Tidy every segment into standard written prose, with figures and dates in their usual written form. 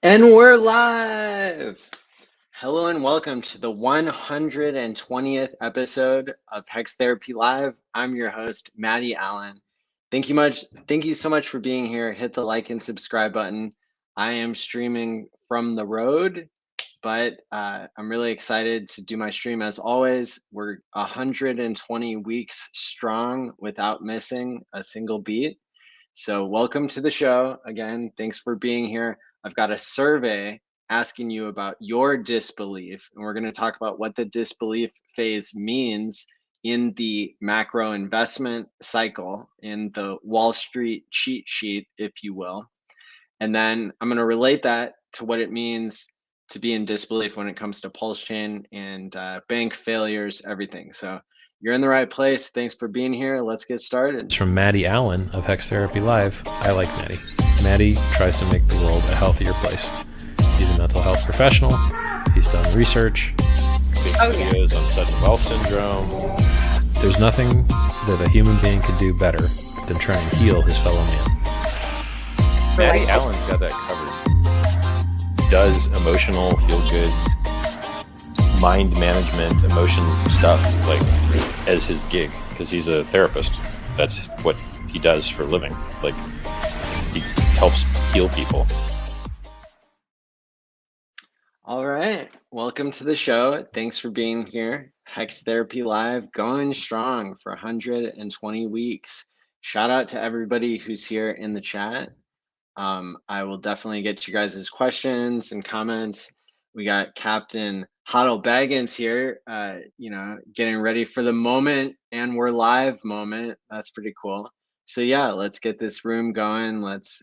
And we're live! Hello and welcome to the 120th episode of Hex Therapy Live. I'm your host, Maddie ALLin. Thank you so much for being here. Hit the like and subscribe button. I am streaming from the road, but I'm really excited to do my stream. As always, we're 120 weeks strong without missing a single beat. So welcome to the show. Again, thanks for being here. I've got a survey asking you about your disbelief, and we're going to talk about what the disbelief phase means in the macro investment cycle, in the Wall Street cheat sheet, if you will. And then I'm going to relate that to what it means to be in disbelief when it comes to PulseChain and bank failures, everything. So you're in the right place. Thanks for being here. Let's get started. It's from Maddie ALLin of Hex Therapy.live. I like Maddie. Maddie tries to make the world a healthier place. He's a mental health professional. He's done research. Big videos on sudden wealth syndrome. There's nothing that a human being could do better than try and heal his fellow man. Maddie ALLin's got that covered. Does emotional, feel-good, mind management, emotion stuff like as his gig because he's a therapist. That's what he does for a living. Like he helps heal people. All right, welcome to the show. Thanks for being here. Hex Therapy Live, going strong for 120 weeks. Shout out to everybody who's here in the chat. I will definitely get to you guys' questions and comments. We got Captain Huddle Baggins here, getting ready for the moment, and we're live moment. That's pretty cool. So yeah, let's get this room going. Let's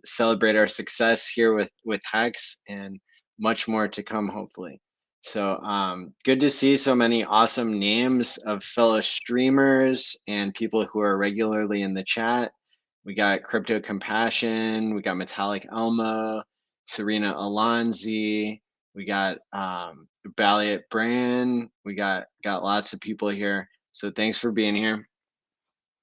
celebrate our success here with Hex and much more to come, hopefully. So good to see so many awesome names of fellow streamers and people who are regularly in the chat. We got Crypto Compassion, we got Metallic Elmo, Serena Alonzi, we got Balliot Brand, we got lots of people here. So thanks for being here.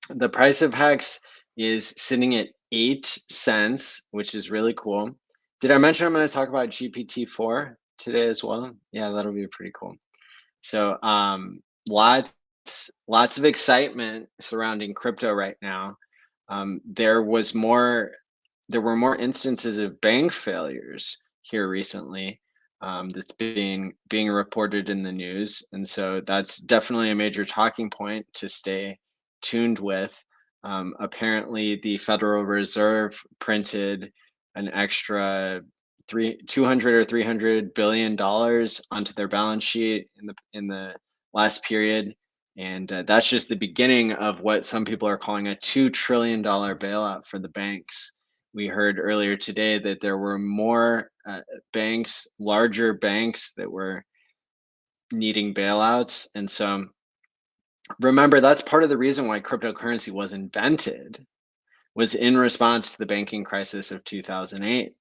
The price of Hex is sitting at 8 cents, which is really cool. Did I mention I'm going to talk about GPT-4 today as well? Yeah, that'll be pretty cool. So lots of excitement surrounding crypto right now. There were more instances of bank failures here recently that's being reported in the news, and so that's definitely a major talking point to stay tuned with. Apparently, the Federal Reserve printed an extra 200 or 300 billion dollars onto their balance sheet in the last period. And that's just the beginning of what some people are calling a $2 trillion bailout for the banks. We heard earlier today that there were more banks, larger banks that were needing bailouts. And so remember, that's part of the reason why cryptocurrency was invented, was in response to the banking crisis of 2008.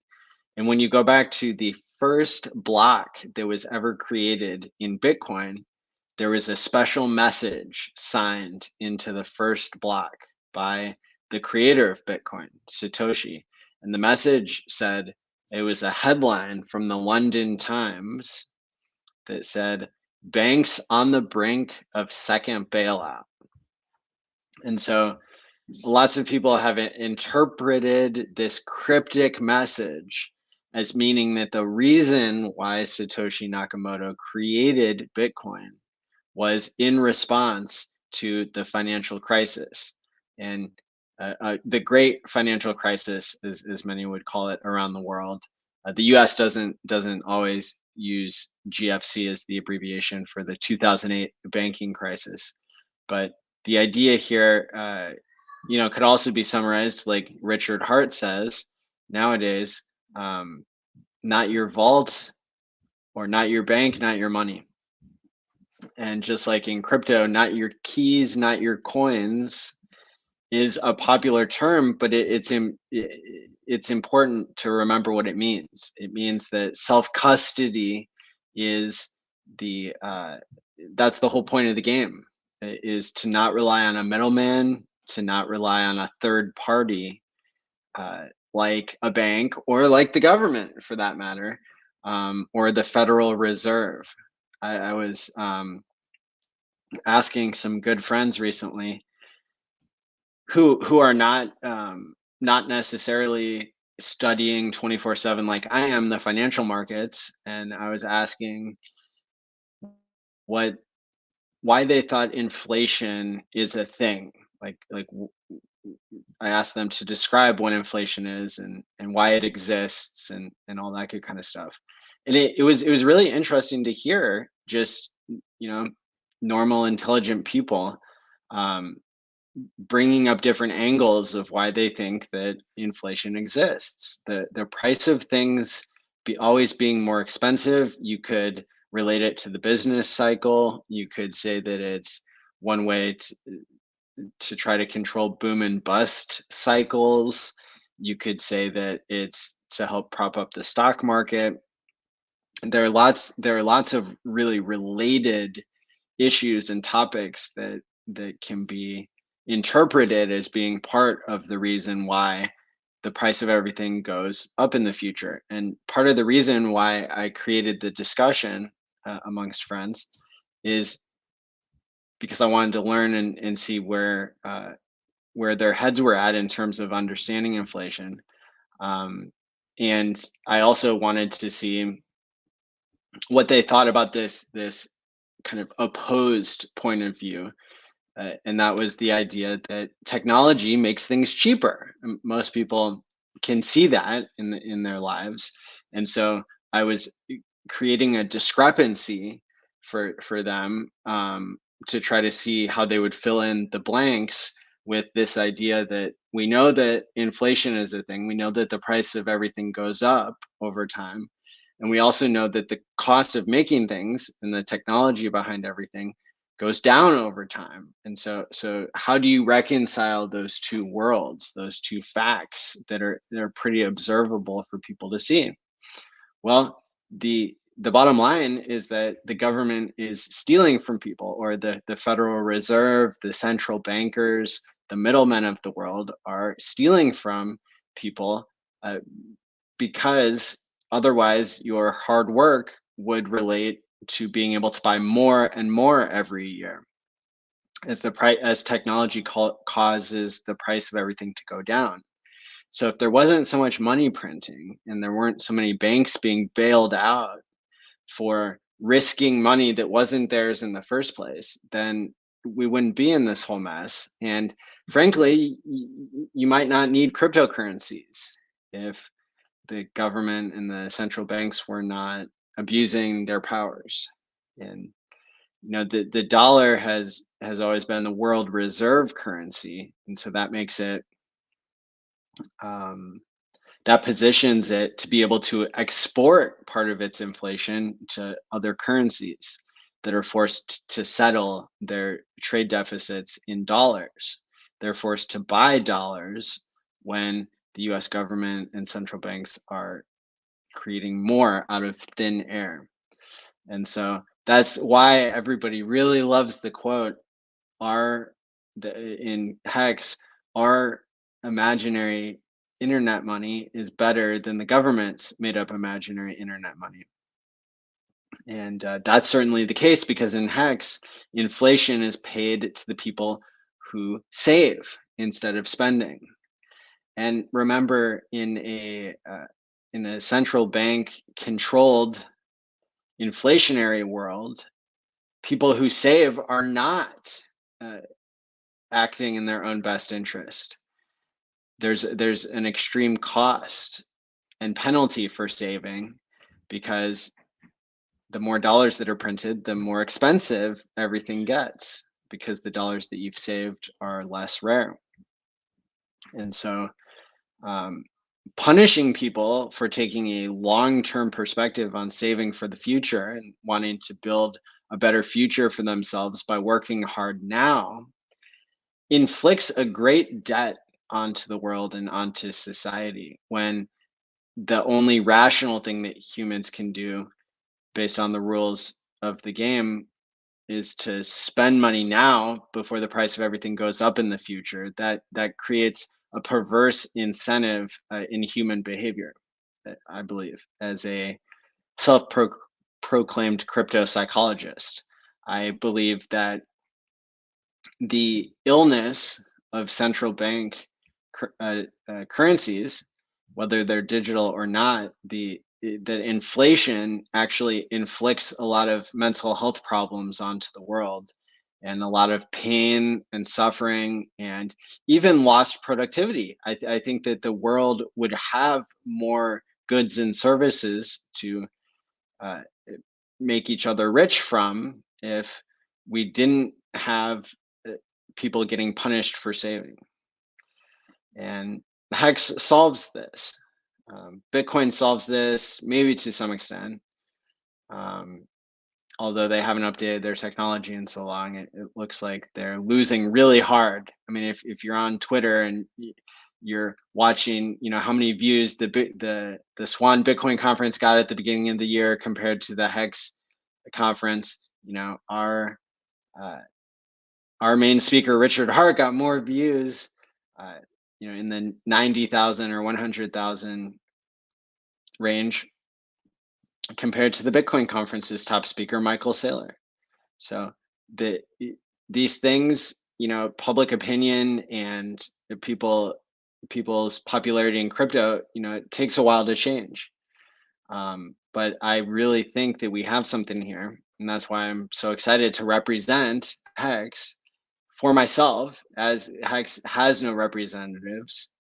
And when you go back to the first block that was ever created in Bitcoin, there was a special message signed into the first block by the creator of Bitcoin, Satoshi. And the message said, it was a headline from the London Times that said, "Banks on the brink of second bailout." And so lots of people have interpreted this cryptic message as meaning that the reason why Satoshi Nakamoto created Bitcoin was in response to the financial crisis, and the great financial crisis, as many would call it around the world. The U.S. doesn't always use GFC as the abbreviation for the 2008 banking crisis, but the idea here, could also be summarized like Richard Hart says nowadays: not your vault, or not your bank, not your money. And just like in crypto, not your keys, not your coins is a popular term, but it's important to remember what it means. It means that self-custody is that's the whole point of the game, is to not rely on a middleman, to not rely on a third party like a bank or like the government for that matter, or the Federal Reserve. I was asking some good friends recently who are not necessarily studying 24/7 like I am the financial markets, and I was asking what why they thought inflation is a thing. I asked them to describe what inflation is and why it exists and all that good kind of stuff. And it was really interesting to hear just, you know, normal intelligent people um, bringing up different angles of why they think that inflation exists. The price of things always being more expensive, you could relate it to the business cycle. You could say that it's one way to try to control boom and bust cycles. You could say that it's to help prop up the stock market. There are lots of really related issues and topics that can be interpreted as being part of the reason why the price of everything goes up in the future. And part of the reason why I created the discussion amongst friends is because I wanted to learn and see where their heads were at in terms of understanding inflation. And I also wanted to see what they thought about this kind of opposed point of view. And that was the idea that technology makes things cheaper. Most people can see that in their lives. And so I was creating a discrepancy for them, to try to see how they would fill in the blanks with this idea that we know that inflation is a thing. We know that the price of everything goes up over time. And we also know that the cost of making things and the technology behind everything goes down over time. And so how do you reconcile those two worlds, those two facts that are pretty observable for people to see? Well, the bottom line is that the government is stealing from people, or the Federal Reserve, the central bankers, the middlemen of the world are stealing from people, because otherwise your hard work would relate to being able to buy more and more every year as technology causes the price of everything to go down. So if there wasn't so much money printing and there weren't so many banks being bailed out for risking money that wasn't theirs in the first place, then we wouldn't be in this whole mess. And frankly, you might not need cryptocurrencies if the government and the central banks were not abusing their powers. And the dollar has always been the world reserve currency, and so that makes it that positions it to be able to export part of its inflation to other currencies that are forced to settle their trade deficits in dollars. They're forced to buy dollars when the US government and central banks are creating more out of thin air. And so that's why everybody really loves the quote, in Hex, our imaginary internet money is better than the government's made up imaginary internet money. And that's certainly the case, because in Hex, inflation is paid to the people who save instead of spending. And remember, in a central bank controlled inflationary world, people who save are not acting in their own best interest. There's an extreme cost and penalty for saving, because the more dollars that are printed, the more expensive everything gets, because the dollars that you've saved are less rare. And so punishing people for taking a long-term perspective on saving for the future and wanting to build a better future for themselves by working hard now inflicts a great debt onto the world and onto society, when the only rational thing that humans can do based on the rules of the game is to spend money now before the price of everything goes up in the future. That creates a perverse incentive in human behavior, I believe, as a self-proclaimed crypto psychologist. I believe that the illness of central bank currencies, whether they're digital or not, that inflation actually inflicts a lot of mental health problems onto the world, and a lot of pain and suffering, and even lost productivity. I think that the world would have more goods and services to uh, make each other rich from if we didn't have people getting punished for saving. And Hex solves this. Bitcoin solves this, maybe to some extent. Although they haven't updated their technology in so long, it looks like they're losing really hard. I mean, if you're on Twitter and you're watching, how many views the Swan Bitcoin conference got at the beginning of the year compared to the Hex conference, our main speaker Richard Hart got more views, in the 90,000 or 100,000 range compared to the Bitcoin conference's top speaker Michael Saylor. So these things, public opinion and people's popularity in crypto, it takes a while to change. But I really think that we have something here, and that's why I'm so excited to represent Hex for myself, as Hex has no representatives.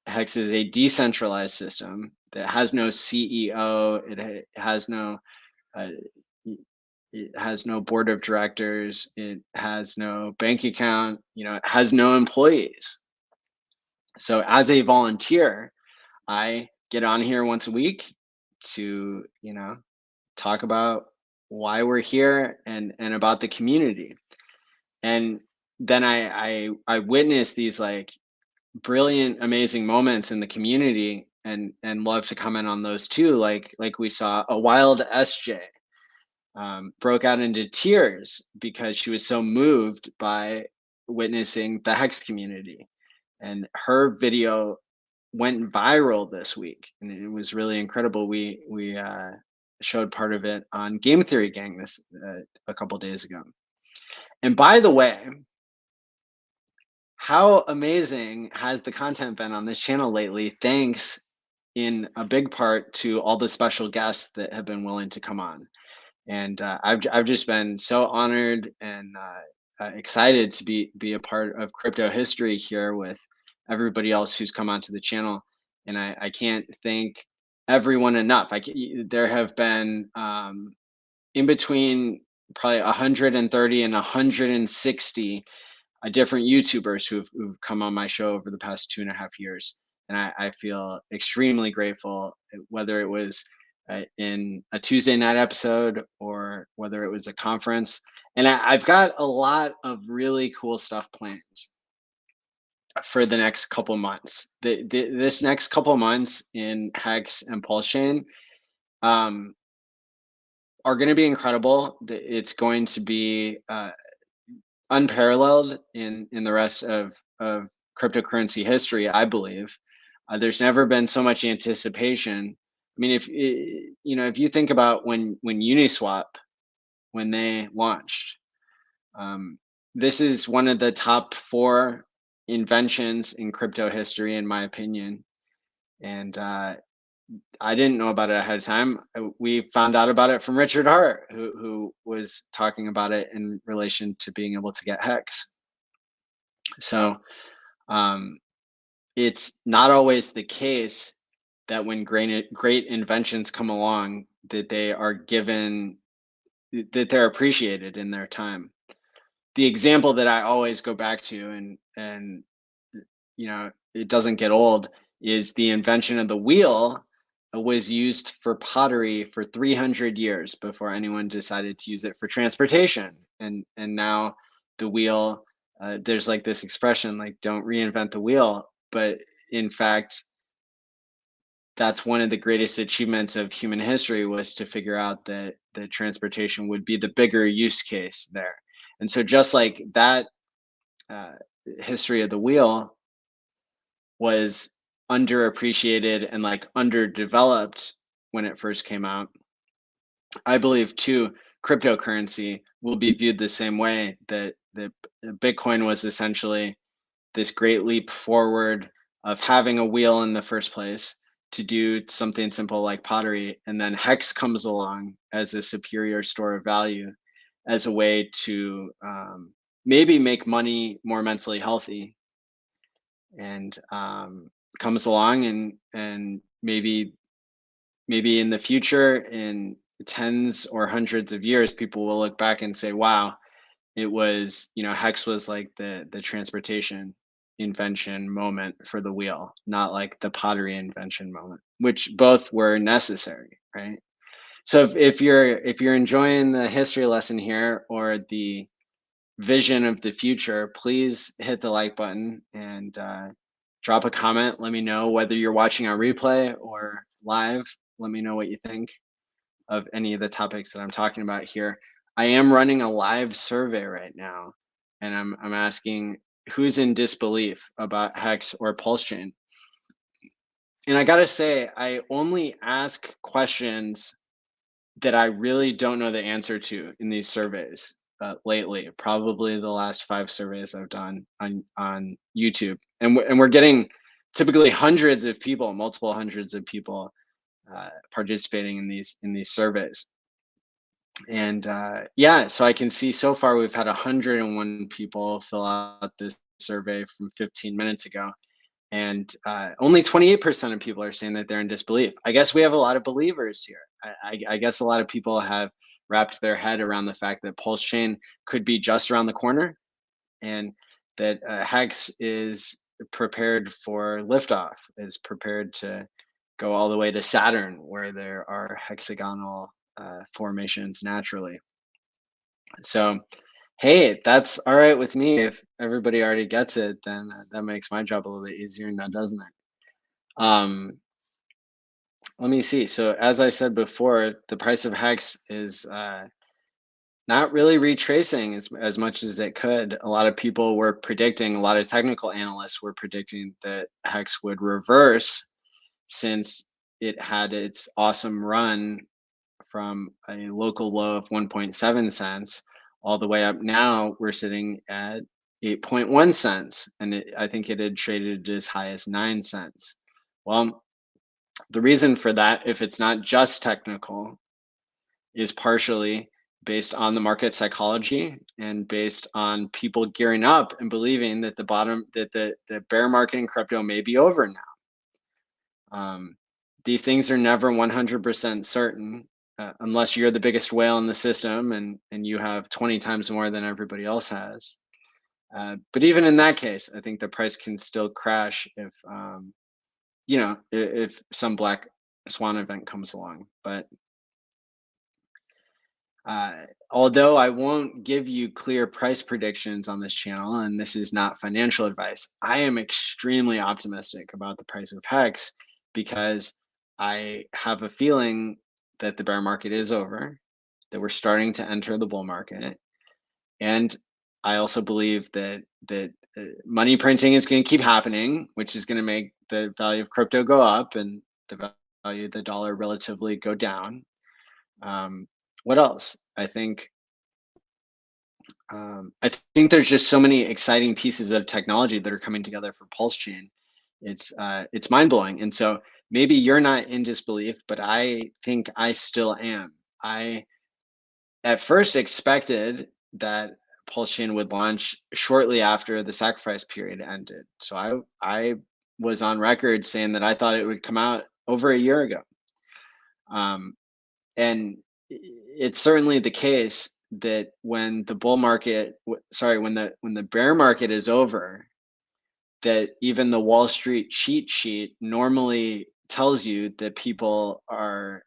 Hex is a decentralized system that has no CEO. It has no board of directors. It has no bank account. It has no employees. So as a volunteer, I get on here once a week to, talk about why we're here and about the community. And then I witness these like brilliant, amazing moments in the community, and love to comment on those too. Like we saw a wild SJ broke out into tears because she was so moved by witnessing the Hex community, and her video went viral this week, and it was really incredible. We showed part of it on Game Theory Gang this a couple days ago. And by the way, how amazing has the content been on this channel lately? Thanks in a big part to all the special guests that have been willing to come on. And I've just been so honored and excited to be a part of crypto history here with everybody else who's come onto the channel. And I can't thank everyone enough. There have been in between probably 130 and 160 different YouTubers who've come on my show over the past 2.5 years. And I feel extremely grateful, whether it was in a Tuesday night episode or whether it was a conference. And I've got a lot of really cool stuff planned for the next couple months. This next couple months in Hex and PulseChain are going to be incredible. It's going to be unparalleled in the rest of cryptocurrency history, I believe. There's never been so much anticipation. I mean, if you think about when Uniswap, when they launched, this is one of the top 4 inventions in crypto history, in my opinion. And I didn't know about it ahead of time. We found out about it from Richard Hart, who was talking about it in relation to being able to get Hex. So it's not always the case that when great inventions come along, that they're appreciated in their time. The example that I always go back to, and it doesn't get old, is the invention of the wheel. Was used for pottery for 300 years before anyone decided to use it for transportation. And now the wheel, there's like this expression, like, don't reinvent the wheel. But in fact, that's one of the greatest achievements of human history, was to figure out that transportation would be the bigger use case there. And so just like that history of the wheel, was underappreciated and like underdeveloped when it first came out, I believe too, cryptocurrency will be viewed the same way, that Bitcoin was essentially this great leap forward of having a wheel in the first place to do something simple like pottery. And then Hex comes along as a superior store of value, as a way to maybe make money more mentally healthy, and comes along, and maybe in the future, in tens or hundreds of years, people will look back and say, wow, it was, Hex was like the transportation invention moment for the wheel, not like the pottery invention moment, which both were necessary, right? So if you're enjoying the history lesson here, or the vision of the future, please hit the like button and drop a comment. Let me know, whether you're watching on replay or live. Let me know what you think of any of the topics that I'm talking about here. I am running a live survey right now, and I'm asking who's in disbelief about Hex or PulseChain. And I gotta say, I only ask questions that I really don't know the answer to in these surveys lately. Probably the last 5 surveys I've done on YouTube, and we're getting typically hundreds of people, multiple hundreds of people participating in these surveys. And yeah, so I can see so far we've had 101 people fill out this survey from 15 minutes ago, and only 28% of people are saying that they're in disbelief. I guess we have a lot of believers here. I guess a lot of people have wrapped their head around the fact that PulseChain could be just around the corner, and that Hex is prepared for liftoff, is prepared to go all the way to Saturn, where there are hexagonal formations naturally. So, hey, that's all right with me. If everybody already gets it, then that makes my job a little bit easier now, doesn't it? Let me see. So as I said before, the price of Hex is not really retracing as much as it could. A lot of people were predicting, a lot of technical analysts were predicting that Hex would reverse, since it had its awesome run from a local low of 1.7 cents all the way up. Now we're sitting at 8.1 cents, and I think it had traded as high as 9 cents. Well, the reason for that, if it's not just technical, is partially based on the market psychology and based on people gearing up and believing that the bear market in crypto may be over now. These things are never 100% certain, unless you're the biggest whale in the system and you have 20 times more than everybody else has. But even in that case, I think the price can still crash if if some black swan event comes along. But although I won't give you clear price predictions on this channel, and this is not financial advice, I am extremely optimistic about the price of Hex, because I have a feeling that the bear market is over, that we're starting to enter the bull market. And I also believe that money printing is going to keep happening, which is going to make the value of crypto go up and the value of the dollar relatively go down. What else? I think there's just so many exciting pieces of technology that are coming together for PulseChain. It's mind-blowing. And so maybe you're not in disbelief, but I think I still am. I at first expected that PulseChain would launch shortly after the sacrifice period ended. So I was on record saying that I thought it would come out over a year ago. And it's certainly the case that when the bull market, when the bear market is over, that even the Wall Street cheat sheet normally tells you that people are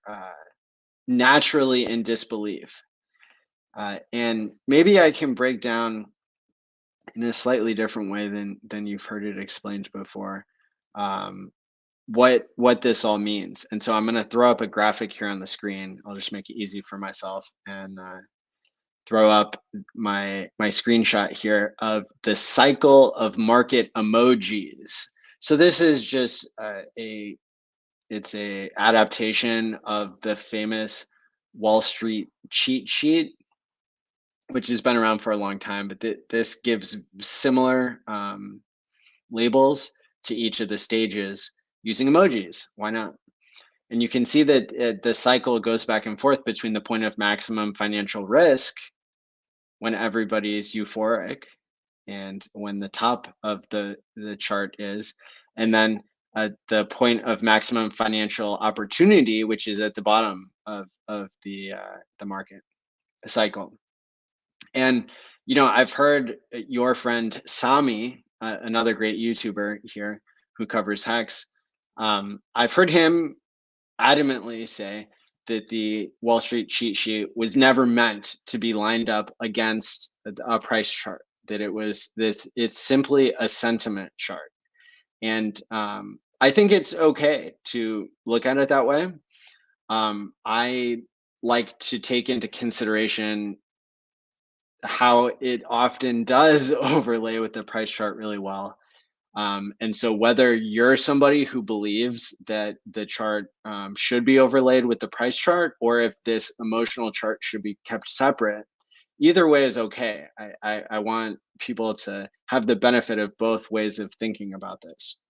naturally in disbelief. And maybe I can break down in a slightly different way than you've heard it explained before, what this all means. And so I'm going to throw up a graphic here on the screen. I'll just make it easy for myself and throw up my screenshot here of the cycle of market emojis. So this is just it's a adaptation of the famous Wall Street cheat sheet, which has been around for a long time, but this gives similar labels to each of the stages using emojis. Why not? And you can see that the cycle goes back and forth between the point of maximum financial risk when everybody is euphoric and when the top of the chart is, and then the point of maximum financial opportunity, which is at the bottom of the market cycle. And I've heard your friend Sami, another great YouTuber here who covers Hex. I've heard him adamantly say that the Wall Street cheat sheet was never meant to be lined up against a price chart. That it's simply a sentiment chart, and I think it's okay to look at it that way. I like to take into consideration how it often does overlay with the price chart really well. And so whether you're somebody who believes that the chart should be overlaid with the price chart, or if this emotional chart should be kept separate, either way is okay. I want people to have the benefit of both ways of thinking about this.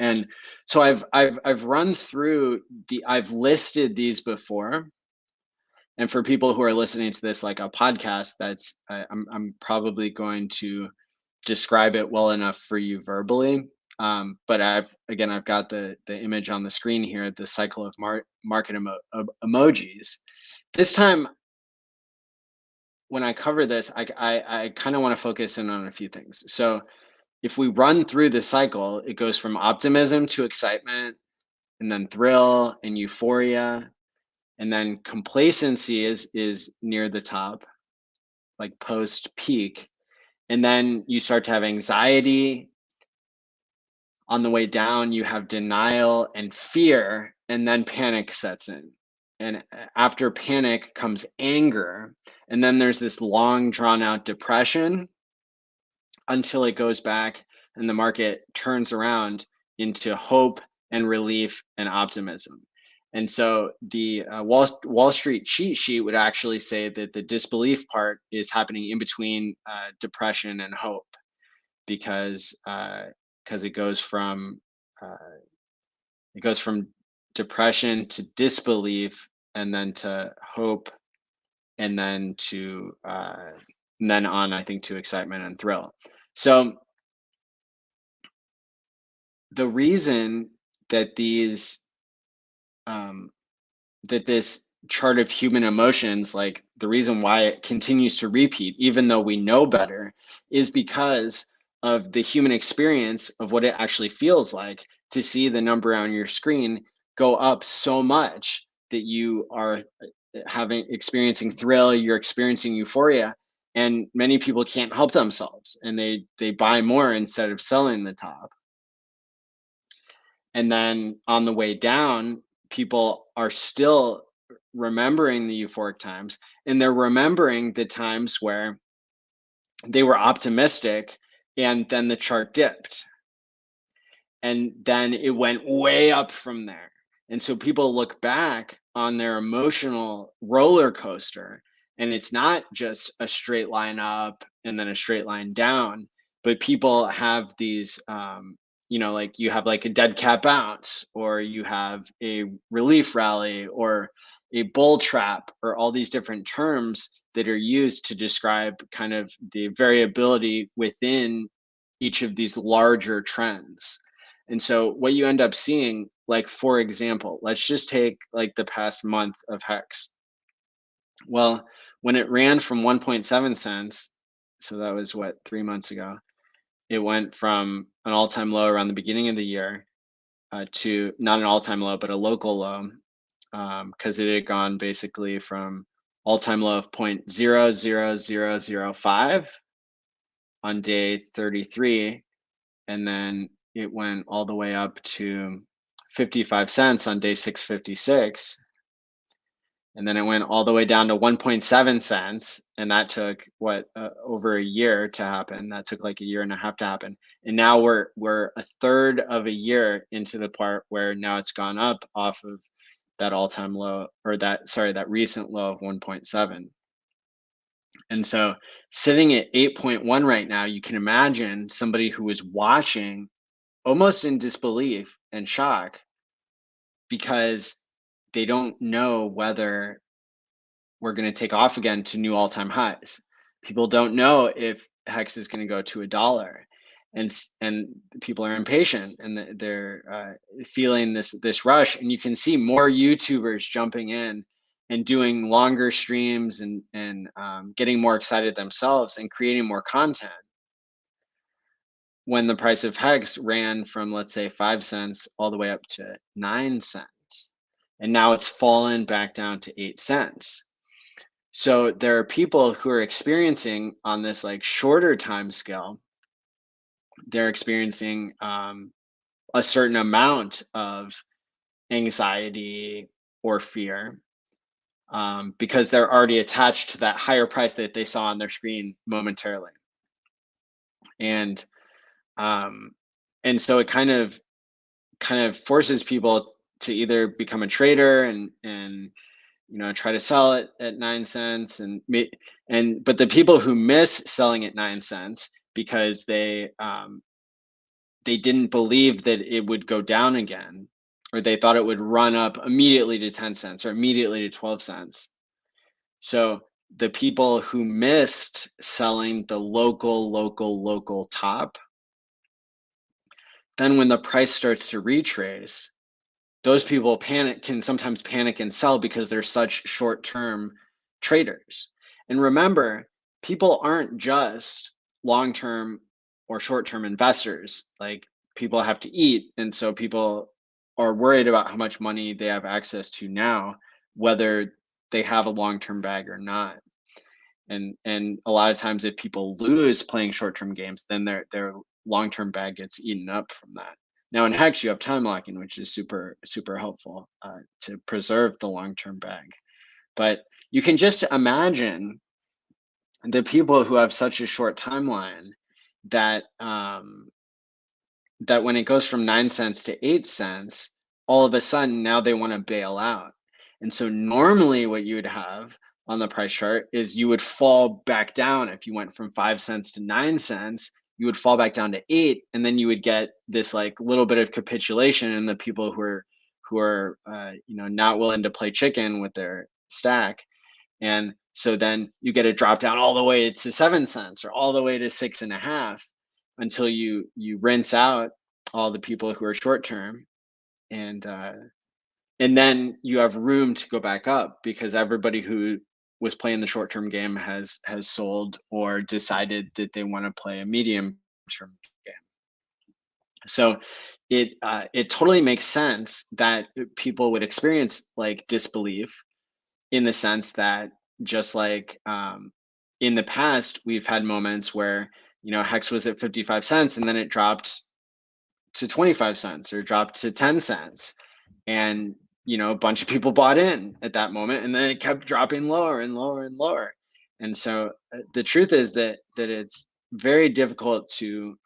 And so I've run through I've listed these before. And for people who are listening to this like a podcast, I'm probably going to describe it well enough for you verbally. But I've got the image on the screen here, the cycle of market emojis. This time, when I cover this, I kind of want to focus in on a few things. So if we run through the cycle, it goes from optimism to excitement, and then thrill and euphoria, and then complacency is near the top, like post peak. And then you start to have anxiety. On the way down, you have denial and fear, and then panic sets in. And after panic comes anger. And then there's this long, drawn out depression until it goes back and the market turns around into hope and relief and optimism. And so the Wall Street cheat sheet would actually say that the disbelief part is happening in between depression and hope, because it goes from depression to disbelief, and then to hope, and then to and then on, I think, to excitement and thrill. So the reason that that this chart of human emotions, like the reason why it continues to repeat, even though we know better, is because of the human experience of what it actually feels like to see the number on your screen go up so much that you are experiencing thrill, you're experiencing euphoria, and many people can't help themselves, and they buy more instead of selling the top. And then on the way down, people are still remembering the euphoric times, and they're remembering the times where they were optimistic and then the chart dipped, and then it went way up from there. And so people look back on their emotional roller coaster, and it's not just a straight line up and then a straight line down, but people have these like you have like a dead cat bounce, or you have a relief rally, or a bull trap, or all these different terms that are used to describe kind of the variability within each of these larger trends. And so what you end up seeing, like, for example, let's just take like the past month of Hex. Well, when it ran from 1.7 cents, so that was what, 3 months ago, it went from an all-time low around the beginning of the year to not an all-time low, but a local low, because it had gone basically from all-time low of 0.00005 on day 33, and then it went all the way up to 55 cents on day 656. and then it went all the way down to 1.7 cents, and that took over a year to happen. That took like a year and a half to happen, and now we're a third of a year into the part where now it's gone up off of that all-time low, or that recent low of 1.7. And so sitting at 8.1 right now, you can imagine somebody who was watching almost in disbelief and shock, because they don't know whether we're going to take off again to new all-time highs. People don't know if Hex is going to go to $1, and people are impatient, and they're feeling this rush. And you can see more YouTubers jumping in and doing longer streams, and getting more excited themselves and creating more content, when the price of Hex ran from, let's say, 5 cents all the way up to 9 cents. And now it's fallen back down to 8 cents. So there are people who are experiencing, on this like shorter time scale, they're experiencing a certain amount of anxiety or fear, because they're already attached to that higher price that they saw on their screen momentarily. And so it kind of forces people to either become a trader and try to sell it at 9 cents, but the people who miss selling at 9 cents because they didn't believe that it would go down again, or they thought it would run up immediately to 10 cents or immediately to 12 cents. So the people who missed selling the local top, then when the price starts to retrace, those people can sometimes panic and sell because they're such short-term traders. And remember, people aren't just long-term or short-term investors. Like, people have to eat, and so people are worried about how much money they have access to now, whether they have a long-term bag or not. And a lot of times, if people lose playing short-term games, then their long-term bag gets eaten up from that. Now in Hex, you have time locking, which is super, super helpful to preserve the long-term bag. But you can just imagine the people who have such a short timeline that that when it goes from 9 cents to 8 cents, all of a sudden now they want to bail out. And so normally what you would have on the price chart is you would fall back down. If you went from 5 cents to 9 cents, you would fall back down to 8, and then you would get this like little bit of capitulation in the people who are not willing to play chicken with their stack. And so then you get a drop down all the way to 7 cents or all the way to 6.5, until you rinse out all the people who are short term, and then you have room to go back up, because everybody who was playing the short-term game has sold or decided that they want to play a medium-term game. So it totally makes sense that people would experience like disbelief, in the sense that, just like in the past, we've had moments where Hex was at 55 cents and then it dropped to 25 cents or dropped to 10 cents, and a bunch of people bought in at that moment, and then it kept dropping lower and lower and lower. And so the truth is that it's very difficult to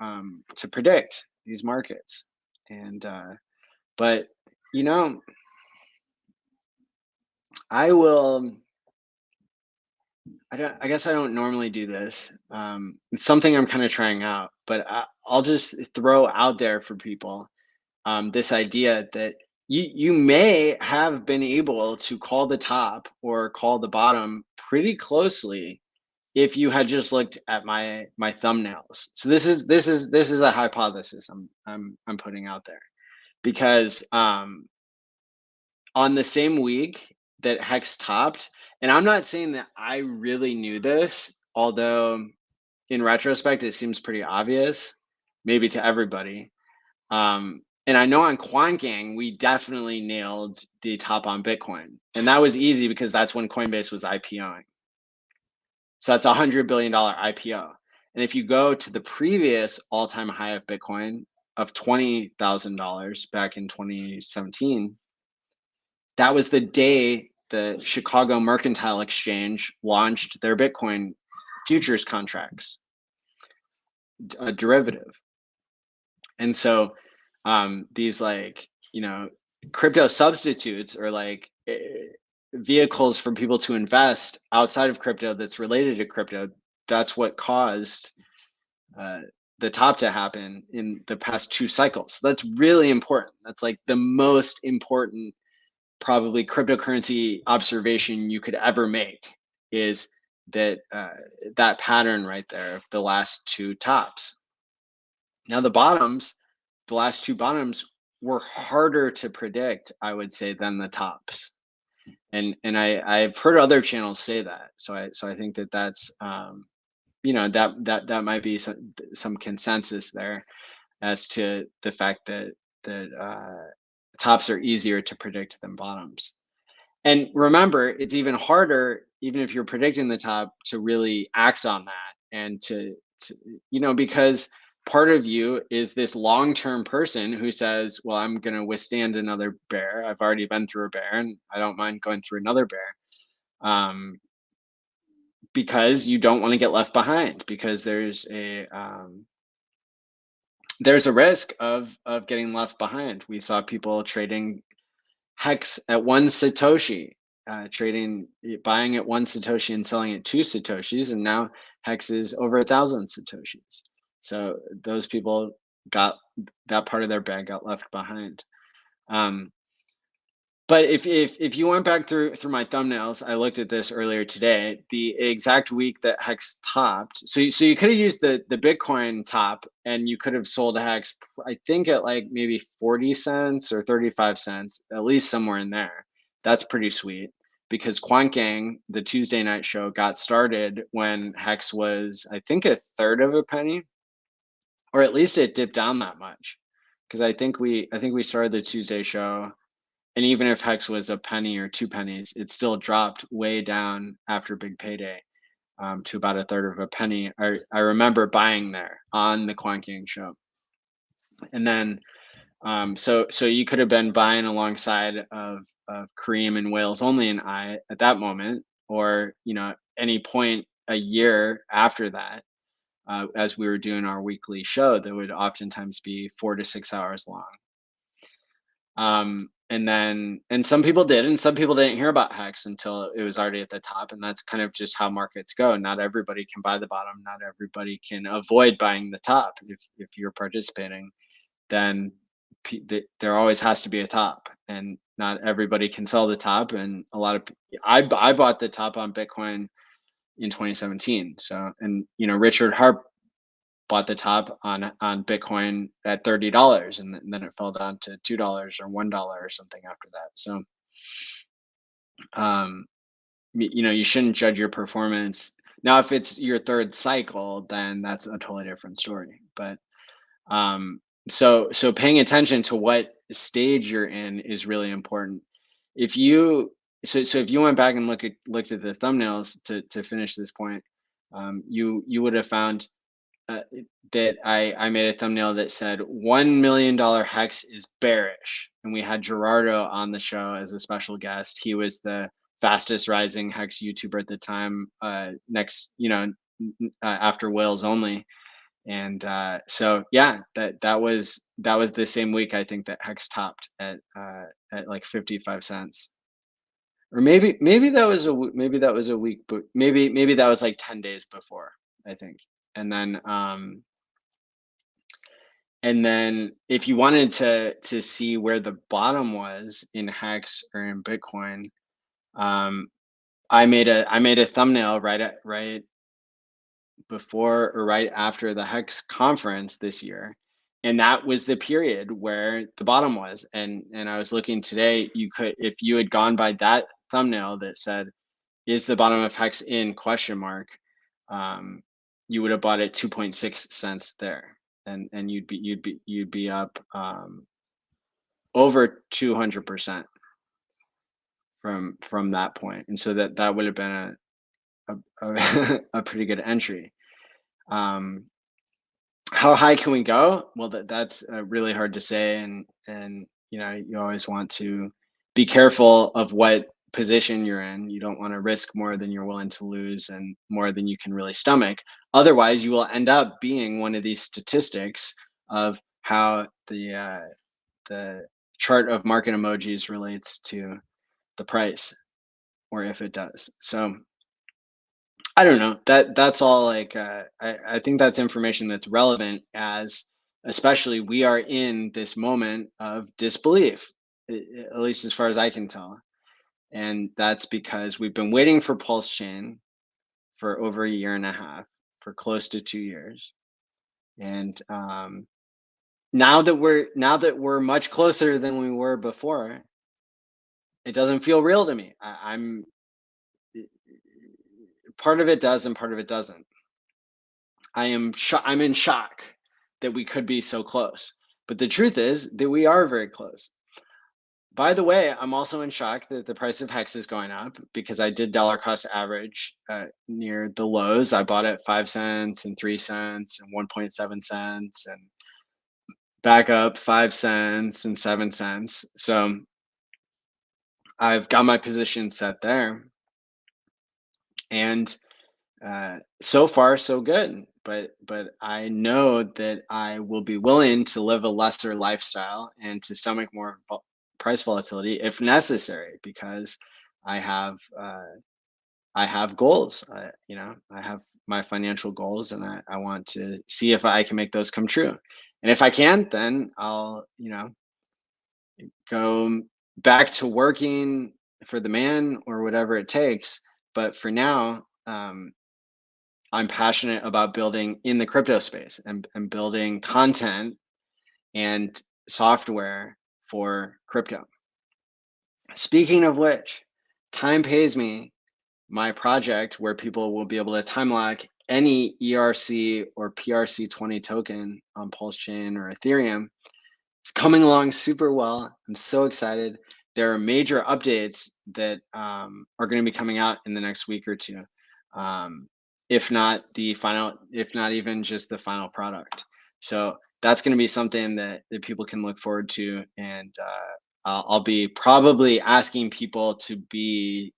predict these markets. And but I guess I don't normally do this. It's something I'm kind of trying out, but I'll just throw out there for people this idea that you may have been able to call the top or call the bottom pretty closely if you had just looked at my thumbnails. So this is a hypothesis I'm putting out there, because on the same week that Hex topped, and I'm not saying that I really knew this, although in retrospect it seems pretty obvious, maybe to everybody. And I know on QuantGang, we definitely nailed the top on Bitcoin. And that was easy because that's when Coinbase was IPOing. So that's $100 billion IPO. And if you go to the previous all-time high of Bitcoin of $20,000 back in 2017, that was the day the Chicago Mercantile Exchange launched their Bitcoin futures contracts, a derivative. And so these like, you know, crypto substitutes, or like vehicles for people to invest outside of crypto that's related to crypto, that's what caused the top to happen in the past 2 cycles. So that's really important. That's like the most important probably cryptocurrency observation you could ever make, is that that pattern right there of the last 2 tops. Now the bottoms, the last 2 bottoms were harder to predict, I would say, than the tops. And I've heard other channels say that. So I think that that's you know, that might be some consensus there as to the fact that tops are easier to predict than bottoms. And remember, it's even harder, even if you're predicting the top, to really act on that, and to you know, because part of you is this long-term person who says, well, I'm going to withstand another bear. I've already been through a bear, and I don't mind going through another bear. Because you don't want to get left behind, because there's a risk of getting left behind. We saw people trading Hex at 1 Satoshi, buying at 1 Satoshi and selling at 2 Satoshis, and now Hex is over 1,000 Satoshis. So those people got that part of their bag got left behind. But if you went back through my thumbnails, I looked at this earlier today, the exact week that Hex topped. So you could have used the Bitcoin top, and you could have sold Hex, I think, at like maybe 40 cents or 35 cents, at least somewhere in there. That's pretty sweet, because Quant Gang, the Tuesday night show, got started when Hex was, I think, 1/3 of a penny, or at least it dipped down that much. Because I think we started the Tuesday show, and even if Hex was a penny or 2 pennies, it still dropped way down after Big Payday, to about 1/3 of a penny. I remember buying there on the Quant Gang show. And then, so you could have been buying alongside of Kareem and Whales Only and I at that moment, or, you know, any point a year after that, as we were doing our weekly show that would oftentimes be 4 to 6 hours long. And some people did, and some people didn't hear about Hex until it was already at the top. And that's kind of just how markets go. Not everybody can buy the bottom. Not everybody can avoid buying the top. If you're participating, then there always has to be a top, and not everybody can sell the top. And a lot of I bought the top on Bitcoin in 2017. So, and you know, Richard Harp bought the top on Bitcoin at $30, and then it fell down to $2 or $1 or something after that. So, you know, you shouldn't judge your performance. Now, if it's your 3rd cycle, then that's a totally different story. But so paying attention to what stage you're in is really important. If you if you went back and looked at the thumbnails to finish this point, you would have found that I made a thumbnail that said $1 million Hex is bearish, and we had Gerardo on the show as a special guest. He was the fastest rising Hex YouTuber at the time, next, you know, after Whales Only. And so yeah, that was the same week, I think, that Hex topped at like 55 cents. Or maybe that was a week, but maybe that was like 10 days before, I think. And then if you wanted to see where the bottom was in Hex or in Bitcoin, I made a thumbnail right before or right after the Hex conference this year, and that was the period where the bottom was. And I was looking today, you could, if you had gone by that thumbnail that said, "Is the bottom of Hex in?" ? You would have bought it 2.6 cents there, and you'd be up over 200% from that point. And so that would have been a pretty good entry. How high can we go? Well, that's really hard to say, and you know, you always want to be careful of what position you're in. You don't want to risk more than you're willing to lose and more than you can really stomach. Otherwise, you will end up being one of these statistics of how the chart of market emojis relates to the price, or if it does. So I don't know. That's all. Like I think that's information that's relevant, as especially we are in this moment of disbelief, at least as far as I can tell. And that's because we've been waiting for PulseChain for over a year and a half, for close to 2 years. And now that we're much closer than we were before, it doesn't feel real to me. I'm part of it does and part of it doesn't. I'm in shock that we could be so close. But the truth is that we are very close. By the way, I'm also in shock that the price of Hex is going up, because I did dollar cost average near the lows. I bought at 5 cents and 3 cents and 1.7 cents and back up 5 cents and 7 cents. So I've got my position set there. And so far, so good. But I know that I will be willing to live a lesser lifestyle and to stomach more price volatility if necessary, because I have goals. I have my financial goals, and I want to see if I can make those come true. And if I can, then I'll go back to working for the man or whatever it takes. But for now, I'm passionate about building in the crypto space and building content and software for crypto. Speaking of which, Time Pays Me, my project where people will be able to time lock any ERC or PRC20 token on PulseChain or Ethereum, is coming along super well. I'm so excited. There are major updates that are going to be coming out in the next week or two. If not even just the final product. So that's going to be something that people can look forward to. And I'll be probably asking people to be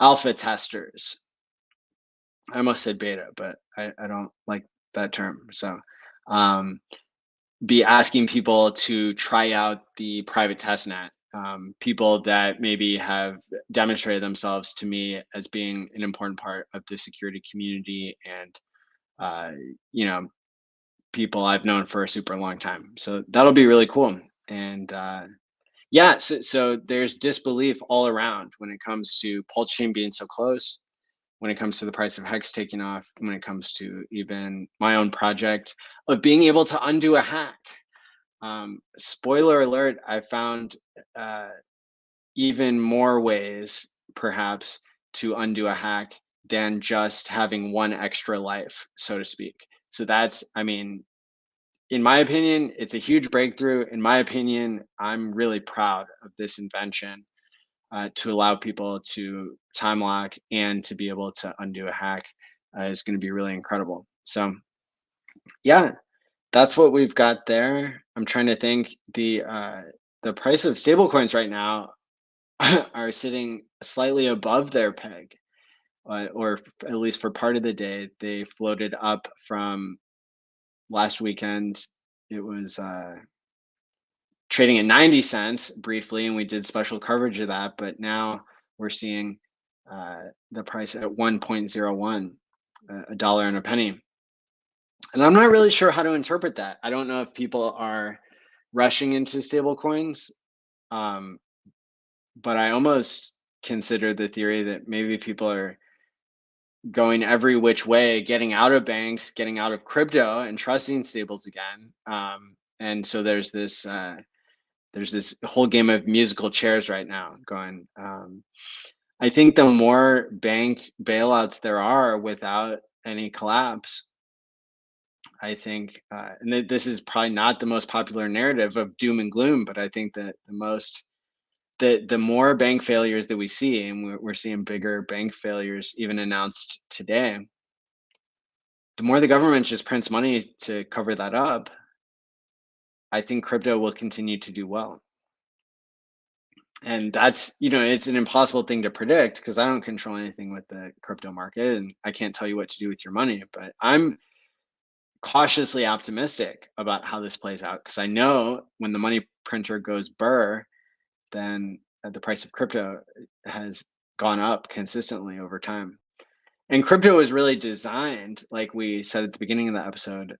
alpha testers. I almost said beta, but I don't like that term. So be asking people to try out the private testnet. People that maybe have demonstrated themselves to me as being an important part of the security community, and people I've known for a super long time. So that'll be really cool. And yeah, so there's disbelief all around when it comes to PulseChain being so close, when it comes to the price of Hex taking off, when it comes to even my own project of being able to undo a hack. Spoiler alert, I found even more ways perhaps to undo a hack than just having one extra life, so to speak. So that's, in my opinion, it's a huge breakthrough. In my opinion, I'm really proud of this invention to allow people to time lock and to be able to undo a hack is going to be really incredible. So yeah, that's what we've got there. I'm trying to think. The price of stablecoins right now are sitting slightly above their peg, or at least for part of the day. They floated up from last weekend. It was trading at 90 cents briefly, and we did special coverage of that. But now we're seeing the price at 1.01, a dollar and a penny. And I'm not really sure how to interpret that. I don't know if people are rushing into stable coins, but I almost consider the theory that maybe people are going every which way, getting out of banks, getting out of crypto, and trusting stables again. And so there's this whole game of musical chairs right now going. I think the more bank bailouts there are without any collapse, I think, and this is probably not the most popular narrative of doom and gloom, but I think that the more bank failures that we see, and we're seeing bigger bank failures even announced today, the more the government just prints money to cover that up, I think crypto will continue to do well. And that's, it's an impossible thing to predict because I don't control anything with the crypto market and I can't tell you what to do with your money. But I'm cautiously optimistic about how this plays out because I know when the money printer goes burr, then the price of crypto has gone up consistently over time. And crypto was really designed, like we said at the beginning of the episode,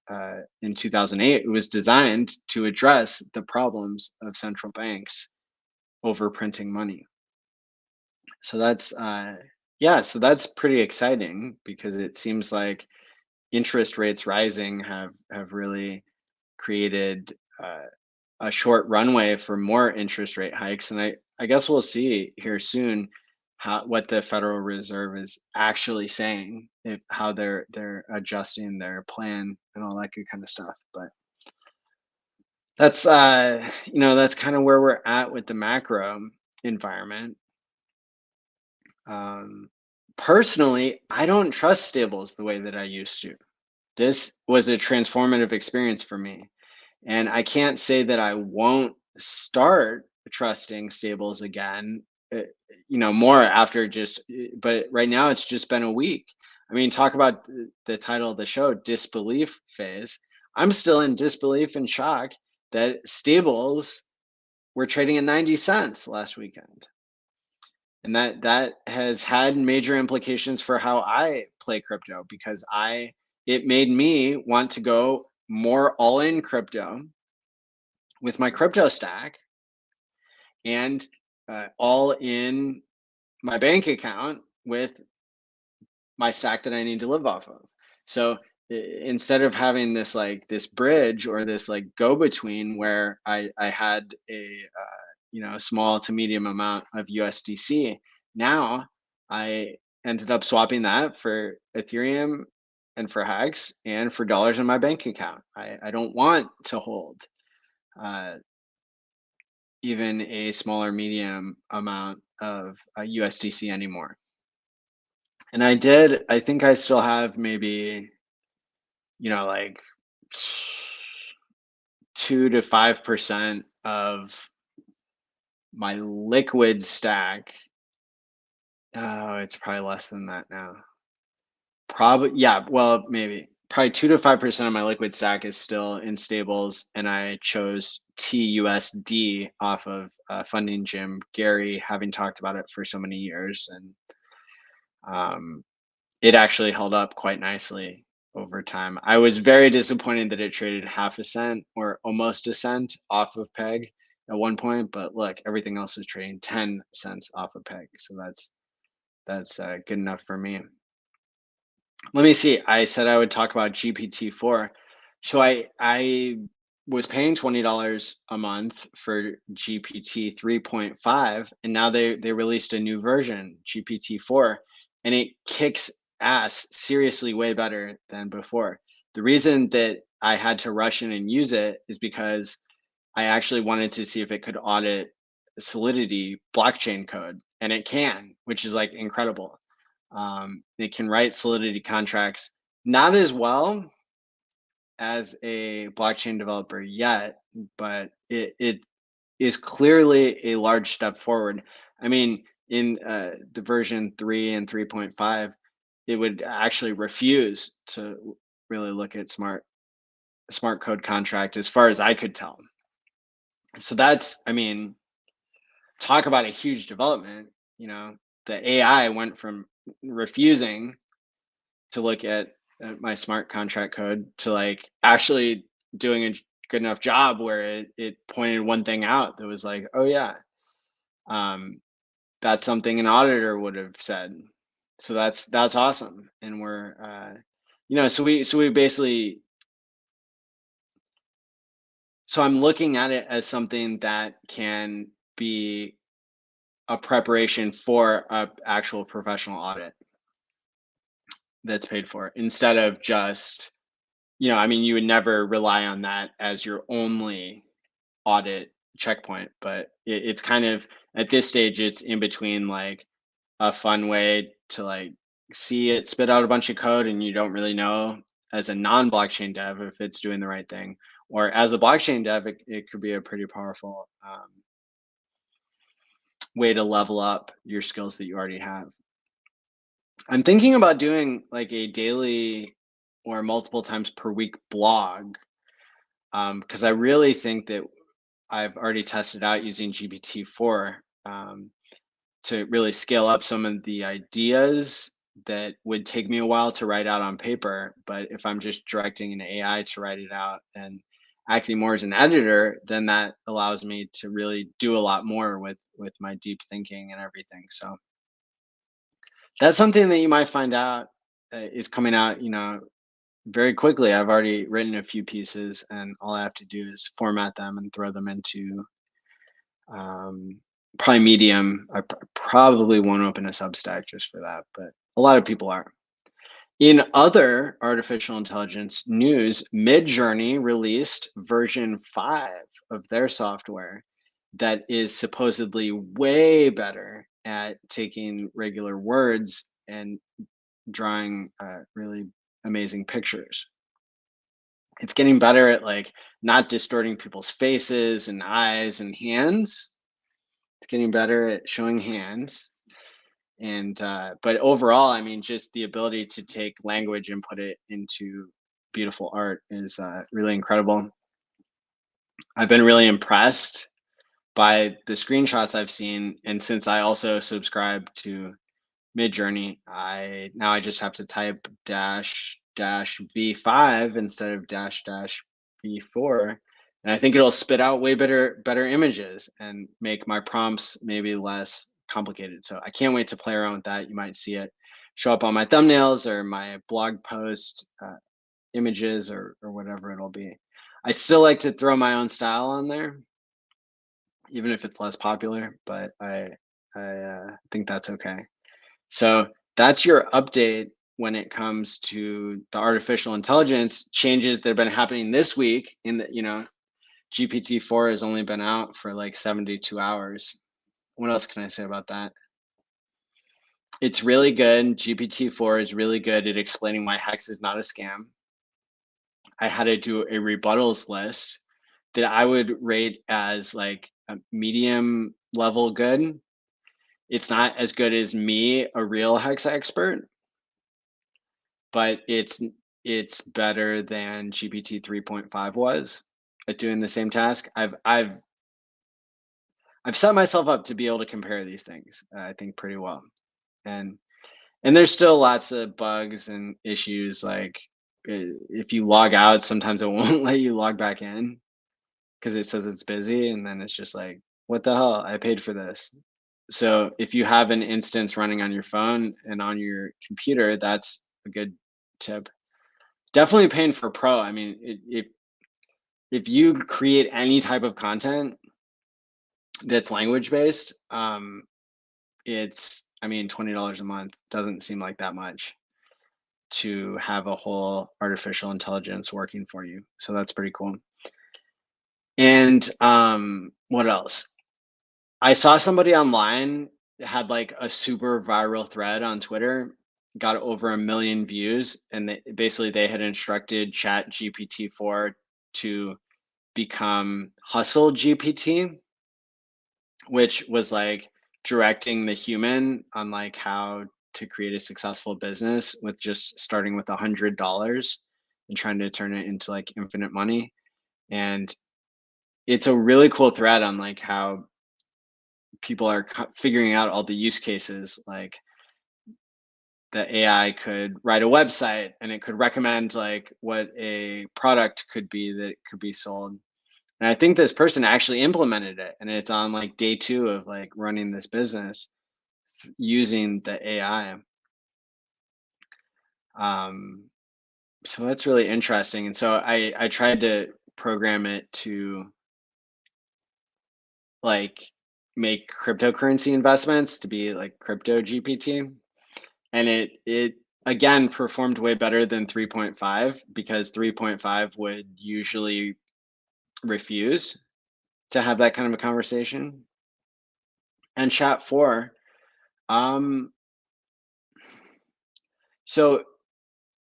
in 2008, it was designed to address the problems of central banks overprinting money. So that's so that's pretty exciting because it seems like interest rates rising have really created a short runway for more interest rate hikes, and I guess we'll see here soon what the Federal Reserve is actually saying, if how they're adjusting their plan and all that good kind of stuff. But that's that's kind of where we're at with the macro environment. Personally, I don't trust stables the way that I used to. This was a transformative experience for me. And I can't say that I won't start trusting stables again, more after but right now it's just been a week. I mean, talk about the title of the show, Disbelief Phase. I'm still in disbelief and shock that stables were trading at 90 cents last weekend. And that has had major implications for how I play crypto because it made me want to go more all in crypto with my crypto stack and all in my bank account with my stack that I need to live off of. So instead of having this bridge or this like go between where I had a small to medium amount of USDC, now I ended up swapping that for Ethereum and for Hex and for dollars in my bank account. I don't want to hold even a smaller medium amount of USDC anymore. And I think I still have maybe, like 2 to 5% of my liquid stack. Oh, it's probably less than that now. Probably, yeah, well, maybe. Probably 2 to 5% of my liquid stack is still in stables, and I chose TUSD off of Funding Jim Gary, having talked about it for so many years, and it actually held up quite nicely over time. I was very disappointed that it traded half a cent or almost a cent off of peg at one point, but look, everything else was trading 10 cents off of peg, so that's good enough for me. Let me see. I said I would talk about GPT-4. So I was paying $20 a month for GPT 3.5, and now they released a new version, GPT-4, and it kicks ass seriously way better than before. The reason that I had to rush in and use it is because I actually wanted to see if it could audit Solidity blockchain code, and it can, which is like incredible. It can write Solidity contracts, not as well as a blockchain developer yet, but it is clearly a large step forward. I mean, in the version 3 and 3.5, it would actually refuse to really look at smart code contract as far as I could tell. So that's, I mean, talk about a huge development. The AI went from refusing to look at my smart contract code to like actually doing a good enough job where it pointed one thing out that was like, oh yeah, that's something an auditor would have said. So that's awesome. And we're so we basically, so I'm looking at it as something that can be a preparation for a actual professional audit that's paid for, instead of just, I mean, you would never rely on that as your only audit checkpoint, but it's kind of, at this stage, it's in between like a fun way to like see it spit out a bunch of code and you don't really know as a non-blockchain dev if it's doing the right thing, or as a blockchain dev, it could be a pretty powerful way to level up your skills that you already have. I'm thinking about doing like a daily or multiple times per week blog, because I really think that I've already tested out using GPT-4 to really scale up some of the ideas that would take me a while to write out on paper. But if I'm just directing an AI to write it out and acting more as an editor, then that allows me to really do a lot more with my deep thinking and everything. So that's something that you might find out is coming out, very quickly. I've already written a few pieces, and all I have to do is format them and throw them into um, probably Medium. I probably won't open a Substack just for that, but a lot of people are. In other artificial intelligence news, Midjourney released version 5 of their software that is supposedly way better at taking regular words and drawing really amazing pictures. It's getting better at like not distorting people's faces and eyes and hands. It's getting better at showing hands. And but overall, I mean, just the ability to take language and put it into beautiful art is really incredible. I've been really impressed by the screenshots I've seen, and since I also subscribe to Midjourney, I just have to type dash dash V5 instead of dash dash V4, and I think it'll spit out way better images and make my prompts maybe less complicated. So I can't wait to play around with that. You might see it show up on my thumbnails or my blog post images or whatever it'll be. I still like to throw my own style on there, even if it's less popular, but I think that's okay. So that's your update when it comes to the artificial intelligence changes that have been happening this week. In the, GPT-4 has only been out for like 72 hours. What else can I say about that? It's really good. GPT-4 is really good at explaining why Hex is not a scam. I had to do a rebuttals list that I would rate as like a medium level good. It's not as good as me, a real Hex expert, but it's better than GPT 3.5 was at doing the same task. I've set myself up to be able to compare these things, I think, pretty well. And there's still lots of bugs and issues. Like if you log out, sometimes it won't let you log back in because it says it's busy, and then it's just like, what the hell? I paid for this. So if you have an instance running on your phone and on your computer, that's a good tip. Definitely paying for pro. I mean, if you create any type of content that's language based, it's, I mean, $20 a month doesn't seem like that much to have a whole artificial intelligence working for you. So that's pretty cool. And what else? I saw somebody online had like a super viral thread on Twitter, got over 1 million views, and basically they had instructed Chat GPT-4 to become Hustle GPT, which was like directing the human on like how to create a successful business with just starting with $100 and trying to turn it into like infinite money. And it's a really cool thread on like how people are figuring out all the use cases. Like the AI could write a website and it could recommend like what a product could be that could be sold. And I think this person actually implemented it, and it's on like day 2 of like running this business using the AI. So that's really interesting. And so I tried to program it to like make cryptocurrency investments to be like crypto GPT. And it again performed way better than 3.5, because 3.5 would usually refuse to have that kind of a conversation. And chat 4, so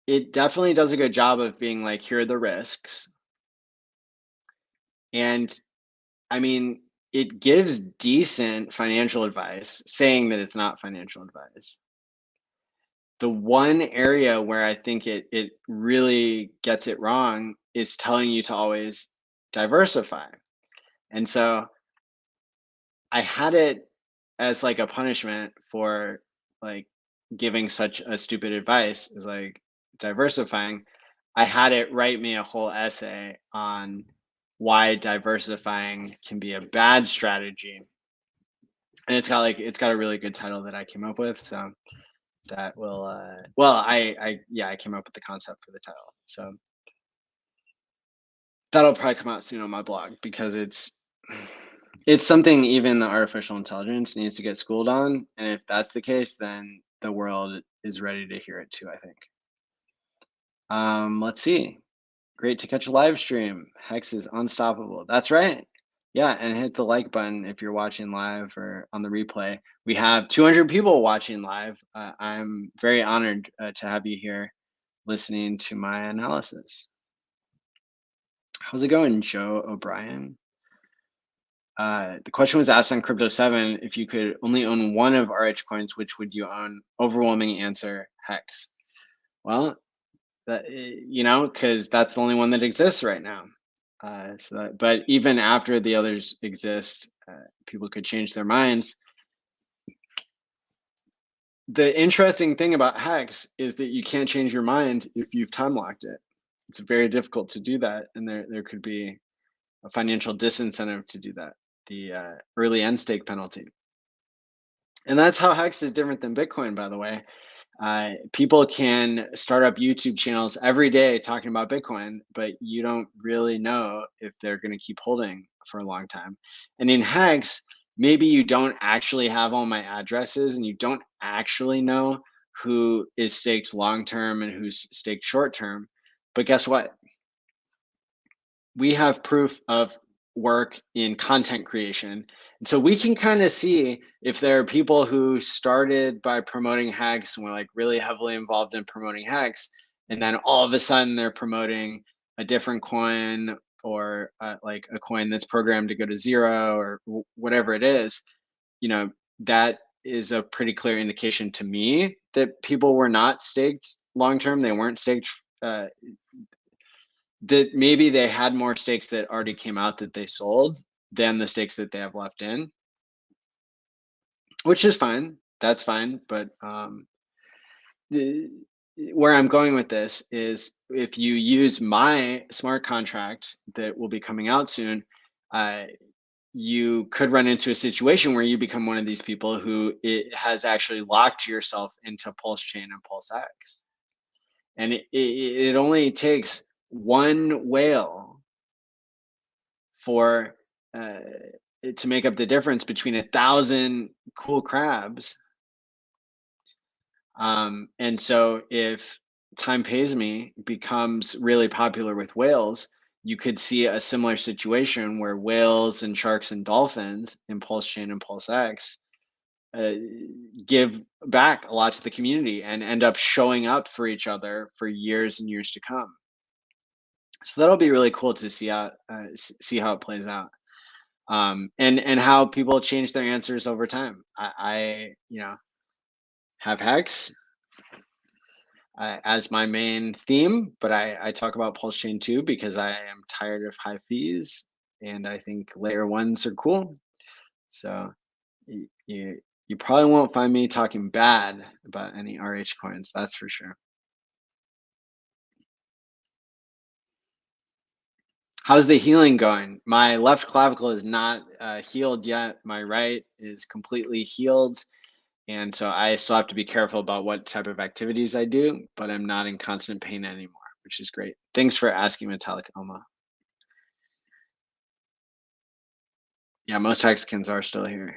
it definitely does a good job of being like, here are the risks. And I mean, it gives decent financial advice, saying that it's not financial advice. The one area where I think it really gets it wrong is telling you to always diversify. And so I had it as like a punishment for like giving such a stupid advice, is like diversifying. I had it write me a whole essay on why diversifying can be a bad strategy. And it's got a really good title that I came up with. So that will well, I came up with the concept for the title. So that'll probably come out soon on my blog, because it's something even the artificial intelligence needs to get schooled on. And if that's the case, then the world is ready to hear it too, I think. Let's see. Great to catch a live stream. Hex is unstoppable. That's right. Yeah, and hit the like button if you're watching live or on the replay. We have 200 people watching live. I'm very honored to have you here listening to my analysis. How's it going, Joe O'Brien? The question was asked on Crypto 7, if you could only own one of RH coins, which would you own? Overwhelming answer, Hex. Well, that, because that's the only one that exists right now. But even after the others exist, people could change their minds. The interesting thing about Hex is that you can't change your mind if you've time locked it. It's very difficult to do that, and there could be a financial disincentive to do that, the early end stake penalty. And that's how Hex is different than Bitcoin, by the way. People can start up YouTube channels every day talking about Bitcoin, but you don't really know if they're going to keep holding for a long time. And in Hex, maybe you don't actually have all my addresses, and you don't actually know who is staked long term and who's staked short term. But guess what? We have proof of work in content creation. And so we can kind of see if there are people who started by promoting Hex and were like really heavily involved in promoting Hex, and then all of a sudden they're promoting a different coin, or like a coin that's programmed to go to zero, or whatever it is. That is a pretty clear indication to me that people were not staked long term. They weren't staked that maybe they had more stakes that already came out that they sold than the stakes that they have left in, which is fine. That's fine. But where I'm going with this is, if you use my smart contract that will be coming out soon, you could run into a situation where you become one of these people who it has actually locked yourself into PulseChain and PulseX. And it only takes one whale for to make up the difference between 1,000 cool crabs. And so if Time Pays Me becomes really popular with whales, you could see a similar situation where whales and sharks and dolphins in PulseChain and PulseX give back a lot to the community and end up showing up for each other for years and years to come. So that'll be really cool to see how it plays out, and how people change their answers over time. I have Hex as my main theme, but I talk about PulseChain too, because I am tired of high fees, and I think layer ones are cool. So you probably won't find me talking bad about any RH coins, that's for sure. How's the healing going? My left clavicle is not healed yet. My right is completely healed. And so I still have to be careful about what type of activities I do, but I'm not in constant pain anymore, which is great. Thanks for asking, Metallic Oma. Yeah, most Hexicans are still here.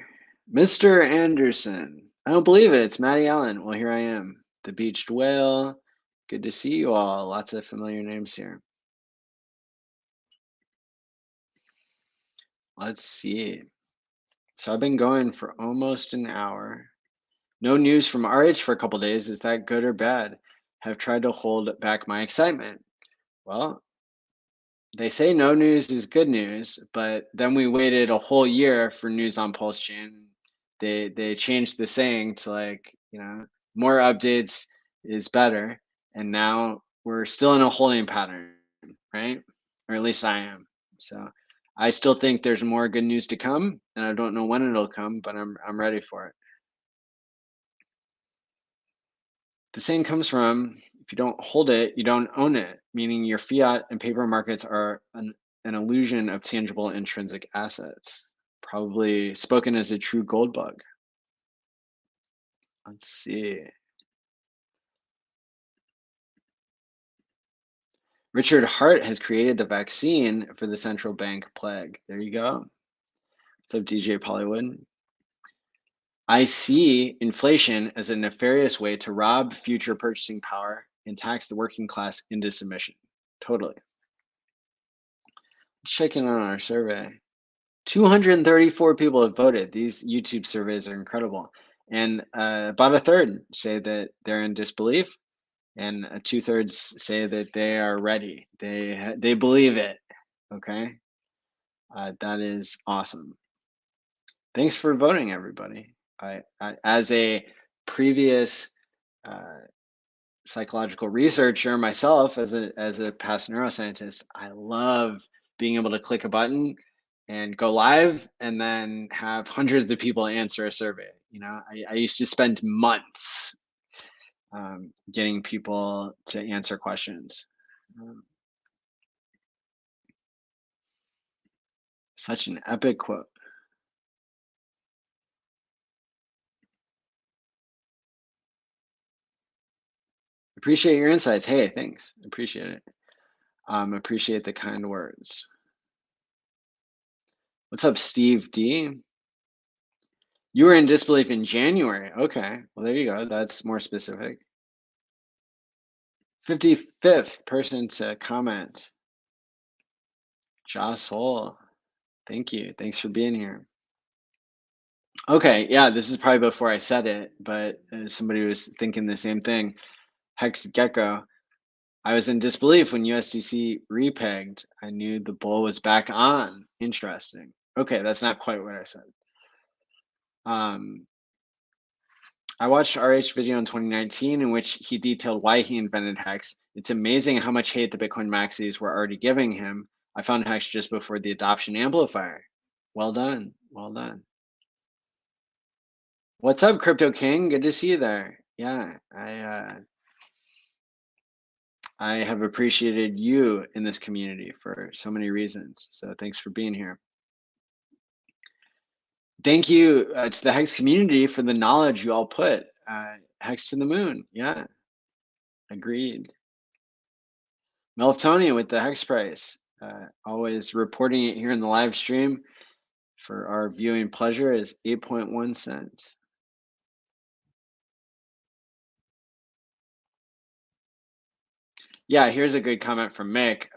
Mr. Anderson. I don't believe it. It's Matty Allen. Well, here I am. The Beached Whale. Good to see you all. Lots of familiar names here. Let's see. So I've been going for almost an hour. No news from RH for a couple days. Is that good or bad? Have tried to hold back my excitement. Well, they say no news is good news, but then we waited a whole year for news on PulseChain. They changed the saying to like, more updates is better, and now we're still in a holding pattern, right? Or at least I am. So I still think there's more good news to come, and I don't know when it'll come, but I'm ready for it. The saying comes from, if you don't hold it, you don't own it, meaning your fiat and paper markets are an illusion of tangible intrinsic assets. Probably spoken as a true gold bug. Let's see. Richard Hart has created the vaccine for the central bank plague. There you go. What's up, DJ Pollywood? I see inflation as a nefarious way to rob future purchasing power and tax the working class into submission. Totally. Let's check in on our survey. 234 people have voted. These YouTube surveys are incredible. And about a third say that they're in disbelief, and 2/3 say that they are ready. They believe it. Okay, that is awesome. Thanks for voting, everybody. I as a previous psychological researcher myself, as a past neuroscientist, I love being able to click a button and go live and then have hundreds of people answer a survey. I used to spend months getting people to answer questions. Such an epic quote. Appreciate your insights. Hey, thanks. Appreciate it. Appreciate the kind words. What's up, Steve D? You were in disbelief in January. Okay, well, there you go. That's more specific. 55th person to comment. Joss Soul. Thank you. Thanks for being here. Okay, yeah, this is probably before I said it, but somebody was thinking the same thing. Hex Gecko. I was in disbelief when USDC repegged. I knew the bull was back on. Interesting. Okay, that's not quite what I said. I watched RH video in 2019 in which he detailed why he invented Hex. It's amazing how much hate the Bitcoin maxis were already giving him. I found Hex just before the adoption amplifier. Well done. Well done. What's up, Crypto King? Good to see you there. Yeah, I have appreciated you in this community for so many reasons. So thanks for being here. Thank you to the Hex community for the knowledge you all put. Hex to the moon. Yeah, agreed. Melatonia with the Hex price. Always reporting it here in the live stream for our viewing pleasure is 8.1 cents. Yeah, here's a good comment from Mick.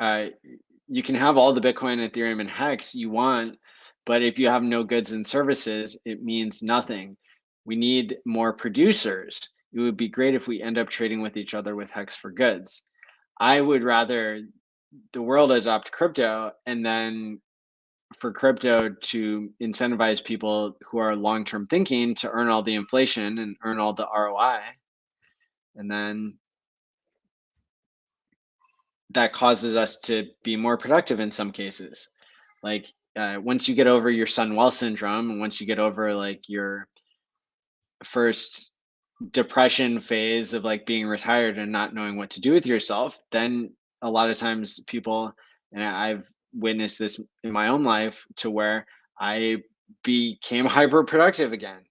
You can have all the Bitcoin, Ethereum, and Hex you want, but if you have no goods and services, it means nothing. We need more producers. It would be great if we end up trading with each other with Hex for goods. I would rather the world adopt crypto and then for crypto to incentivize people who are long-term thinking to earn all the inflation and earn all the ROI. And then that causes us to be more productive in some cases. Like once you get over your Sun Well syndrome, and once you get over like your first depression phase of like being retired and not knowing what to do with yourself, then a lot of times people, and I've witnessed this in my own life, to where I became hyper productive again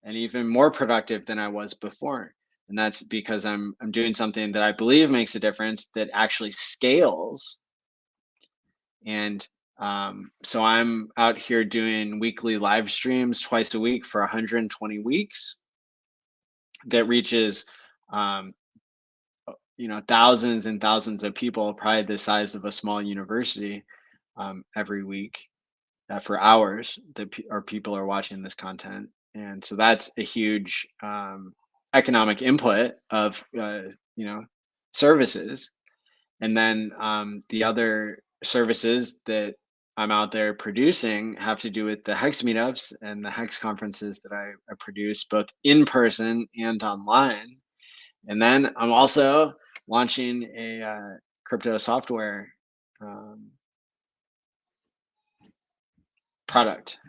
and even more productive than I was before. And that's because I'm doing something that I believe makes a difference, that actually scales. And so I'm out here doing weekly live streams twice a week for 120 weeks. That reaches, thousands and thousands of people, probably the size of a small university, every week for hours that people are watching this content. And so that's a huge economic input of services. And then the other services that I'm out there producing have to do with the Hex meetups and the Hex conferences that I produce, both in person and online. And then I'm also launching a crypto software product.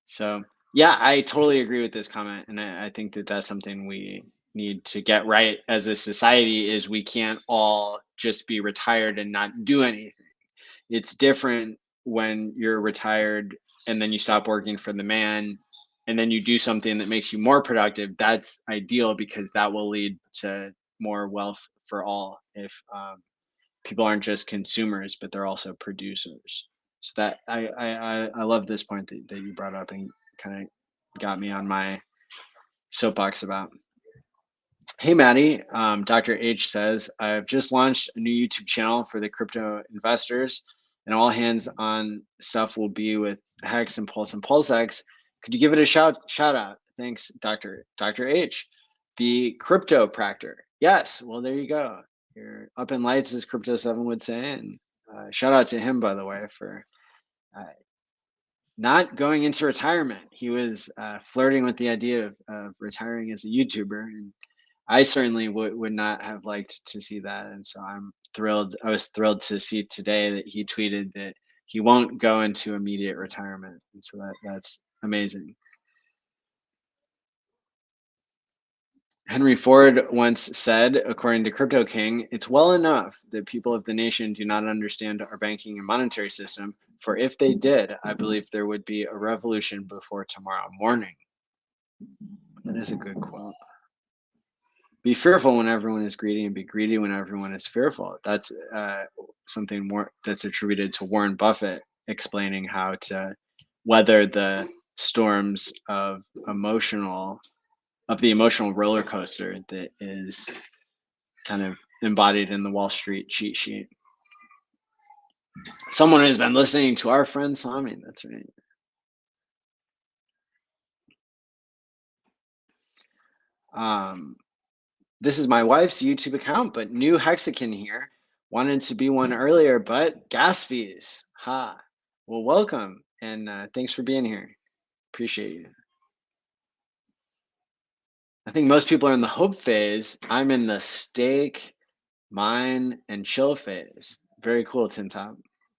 So yeah, I totally agree with this comment, and I think that that's something we need to get right as a society. Is we can't all just be retired and not do anything. It's different when you're retired and then you stop working for the man and then you do something that makes you more productive. That's ideal because that will lead to more wealth for all if people aren't just consumers but they're also producers. So that I love this point that you brought up and kind of got me on my soapbox about. Hey, Maddie. Dr. H says, I've just launched a new YouTube channel for the crypto investors, and all hands on stuff will be with Hex and PulseX. Could you give it a shout out? Thanks, Dr. H. The crypto practor. Yes. Well, there you go. You're up in lights, as Crypto 7 would say. And shout out to him, by the way, for not going into retirement. He was flirting with the idea of retiring as a YouTuber. And I certainly would not have liked to see that. And so I'm thrilled. I was thrilled to see today that he tweeted that he won't go into immediate retirement. And so that's amazing. Henry Ford once said, according to Crypto King, it's well enough that people of the nation do not understand our banking and monetary system, for if they did, I believe there would be a revolution before tomorrow morning. That is a good quote. Be fearful when everyone is greedy, and be greedy when everyone is fearful. That's something more that's attributed to Warren Buffett, explaining how to weather the storms of the emotional roller coaster that is kind of embodied in the Wall Street cheat sheet. Someone has been listening to our friend Sami. That's right. This is my wife's YouTube account, but new Hexakin here. Wanted to be one earlier, but gas fees. Ha. Well, welcome, and thanks for being here. Appreciate you. I think most people are in the hope phase. I'm in the stake, mine, and chill phase. Very cool, Tin Top.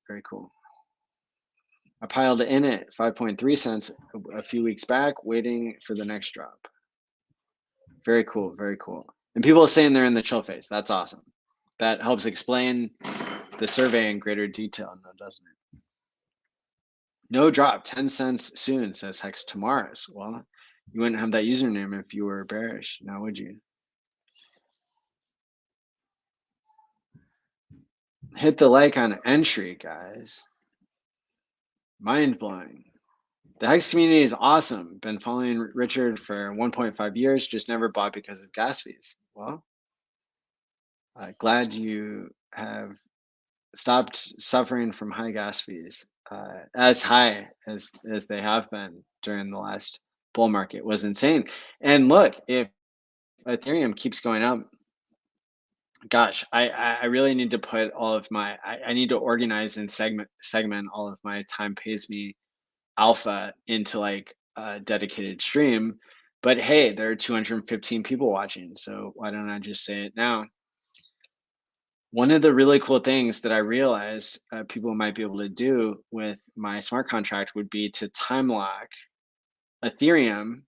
Very cool. I piled in at 5.3 cents a few weeks back, waiting for the next drop. Very cool, very cool. And people are saying they're in the chill phase. That's awesome. That helps explain the survey in greater detail, now doesn't it? No drop, 10 cents soon, says Hex Tomorrow's. Well, you wouldn't have that username if you were bearish, now would you? Hit the like on entry, guys. Mind blowing. The Hex community is awesome. Been following Richard for 1.5 years, just never bought because of gas fees. Well, glad you have stopped suffering from high gas fees, as high as they have been during the last bull market. Was insane. And look, if Ethereum keeps going up, gosh, I really need to put all of my, I need to organize and segment all of my time pays me alpha into like a dedicated stream. But hey, there are 215 people watching, so why don't I just say it now? One of the really cool things that I realized people might be able to do with my smart contract would be to time lock Ethereum,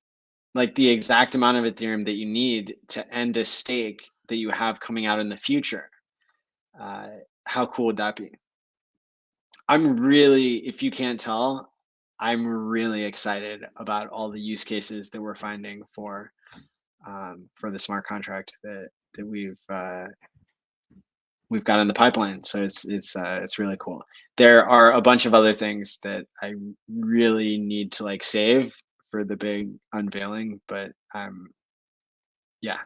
like the exact amount of Ethereum that you need to end a stake that you have coming out in the future. How cool would that be? I'm really, if you can't tell, I'm really excited about all the use cases that we're finding for the smart contract that we've got in the pipeline. So it's really cool. There are a bunch of other things that I really need to like save for the big unveiling, but I'm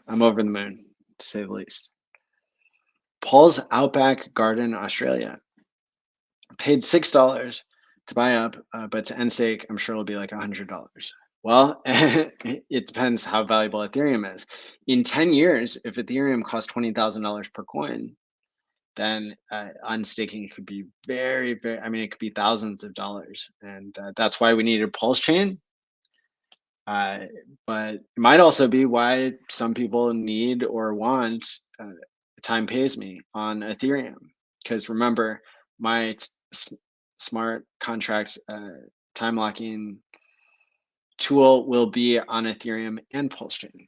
over the moon, to say the least. Paul's Outback Garden, Australia. Paid $6 to buy up, but to end stake, I'm sure it'll be like $100. Well, it depends how valuable Ethereum is. In 10 years, if Ethereum costs $20,000 per coin, then unstaking could be very, very, I mean, it could be thousands of dollars. And that's why we needed PulseChain. But it might also be why some people need or want time pays me on Ethereum. Because remember, my smart contract time locking tool will be on Ethereum and PulseChain.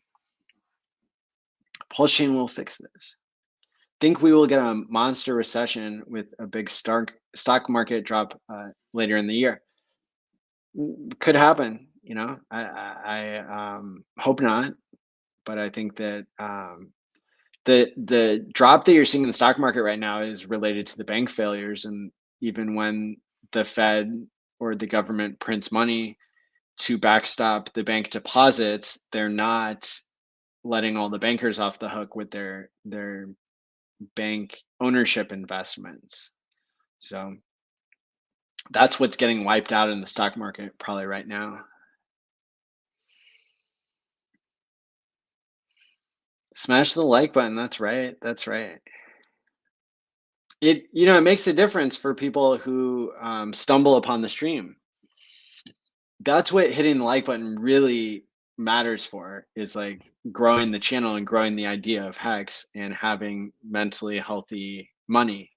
PulseChain will fix this. Think we will get a monster recession with a big stock market drop later in the year. Could happen, you know. I hope not, but I think that the drop that you're seeing in the stock market right now is related to the bank failures. And even when the Fed or the government prints money to backstop the bank deposits, they're not letting all the bankers off the hook with their bank ownership investments. So that's what's getting wiped out in the stock market probably right now. Smash the like button. That's right. That's right. It, you know, it makes a difference for people who stumble upon the stream. That's what hitting the like button really matters for, is like growing the channel and growing the idea of Hex and having mentally healthy money.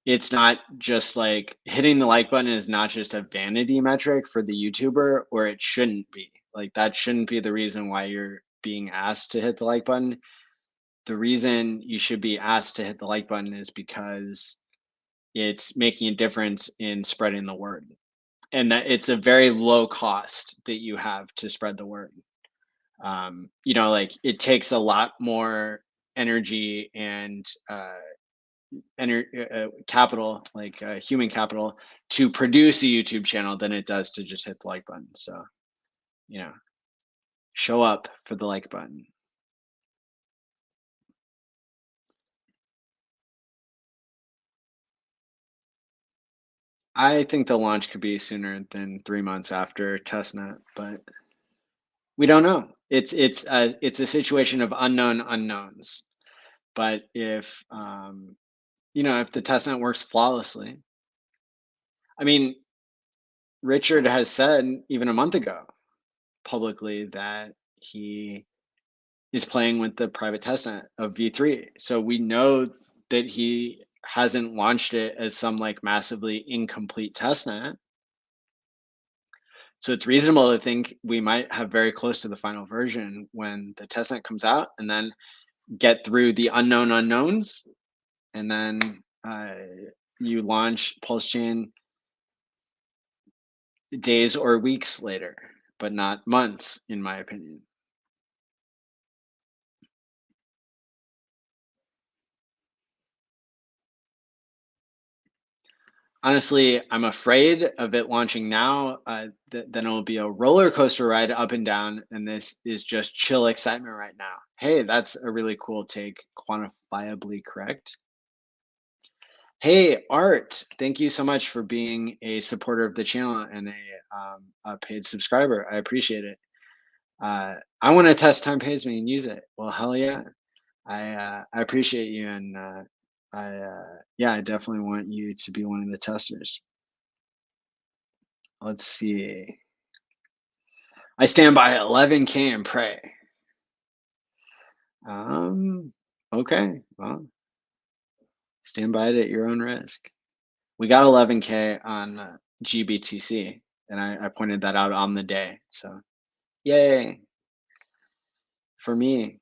It's not just like hitting the like button is not just a vanity metric for the YouTuber, or it shouldn't be. Like that shouldn't be the reason why you're being asked to hit the like button. The reason you should be asked to hit the like button is because it's making a difference in spreading the word. And that it's a very low cost that you have to spread the word. You know, like it takes a lot more energy and capital, like human capital, to produce a YouTube channel than it does to just hit the like button. So, you know, show up for the like button. I think the launch could be sooner than 3 months after testnet, but we don't know. It's a situation of unknown unknowns. But if you know, if the testnet works flawlessly, I mean, Richard has said even a month ago publicly that he is playing with the private testnet of V3. So we know that he hasn't launched it as some like massively incomplete testnet. So it's reasonable to think we might have very close to the final version when the testnet comes out, and then get through the unknown unknowns, and then you launch PulseChain days or weeks later, but not months, in my opinion. Honestly, I'm afraid of it launching now. Then it'll be a roller coaster ride up and down, and this is just chill excitement right now. Hey, that's a really cool take. Quantifiably correct. Hey, Art, thank you so much for being a supporter of the channel and a paid subscriber. I appreciate it. I want to test time pays me and use it. Well, hell yeah. I appreciate you, and yeah, I definitely want you to be one of the testers. Let's see. I stand by 11K and pray. Okay, well, stand by it at your own risk. We got 11K on GBTC, and I pointed that out on the day. So, yay for me.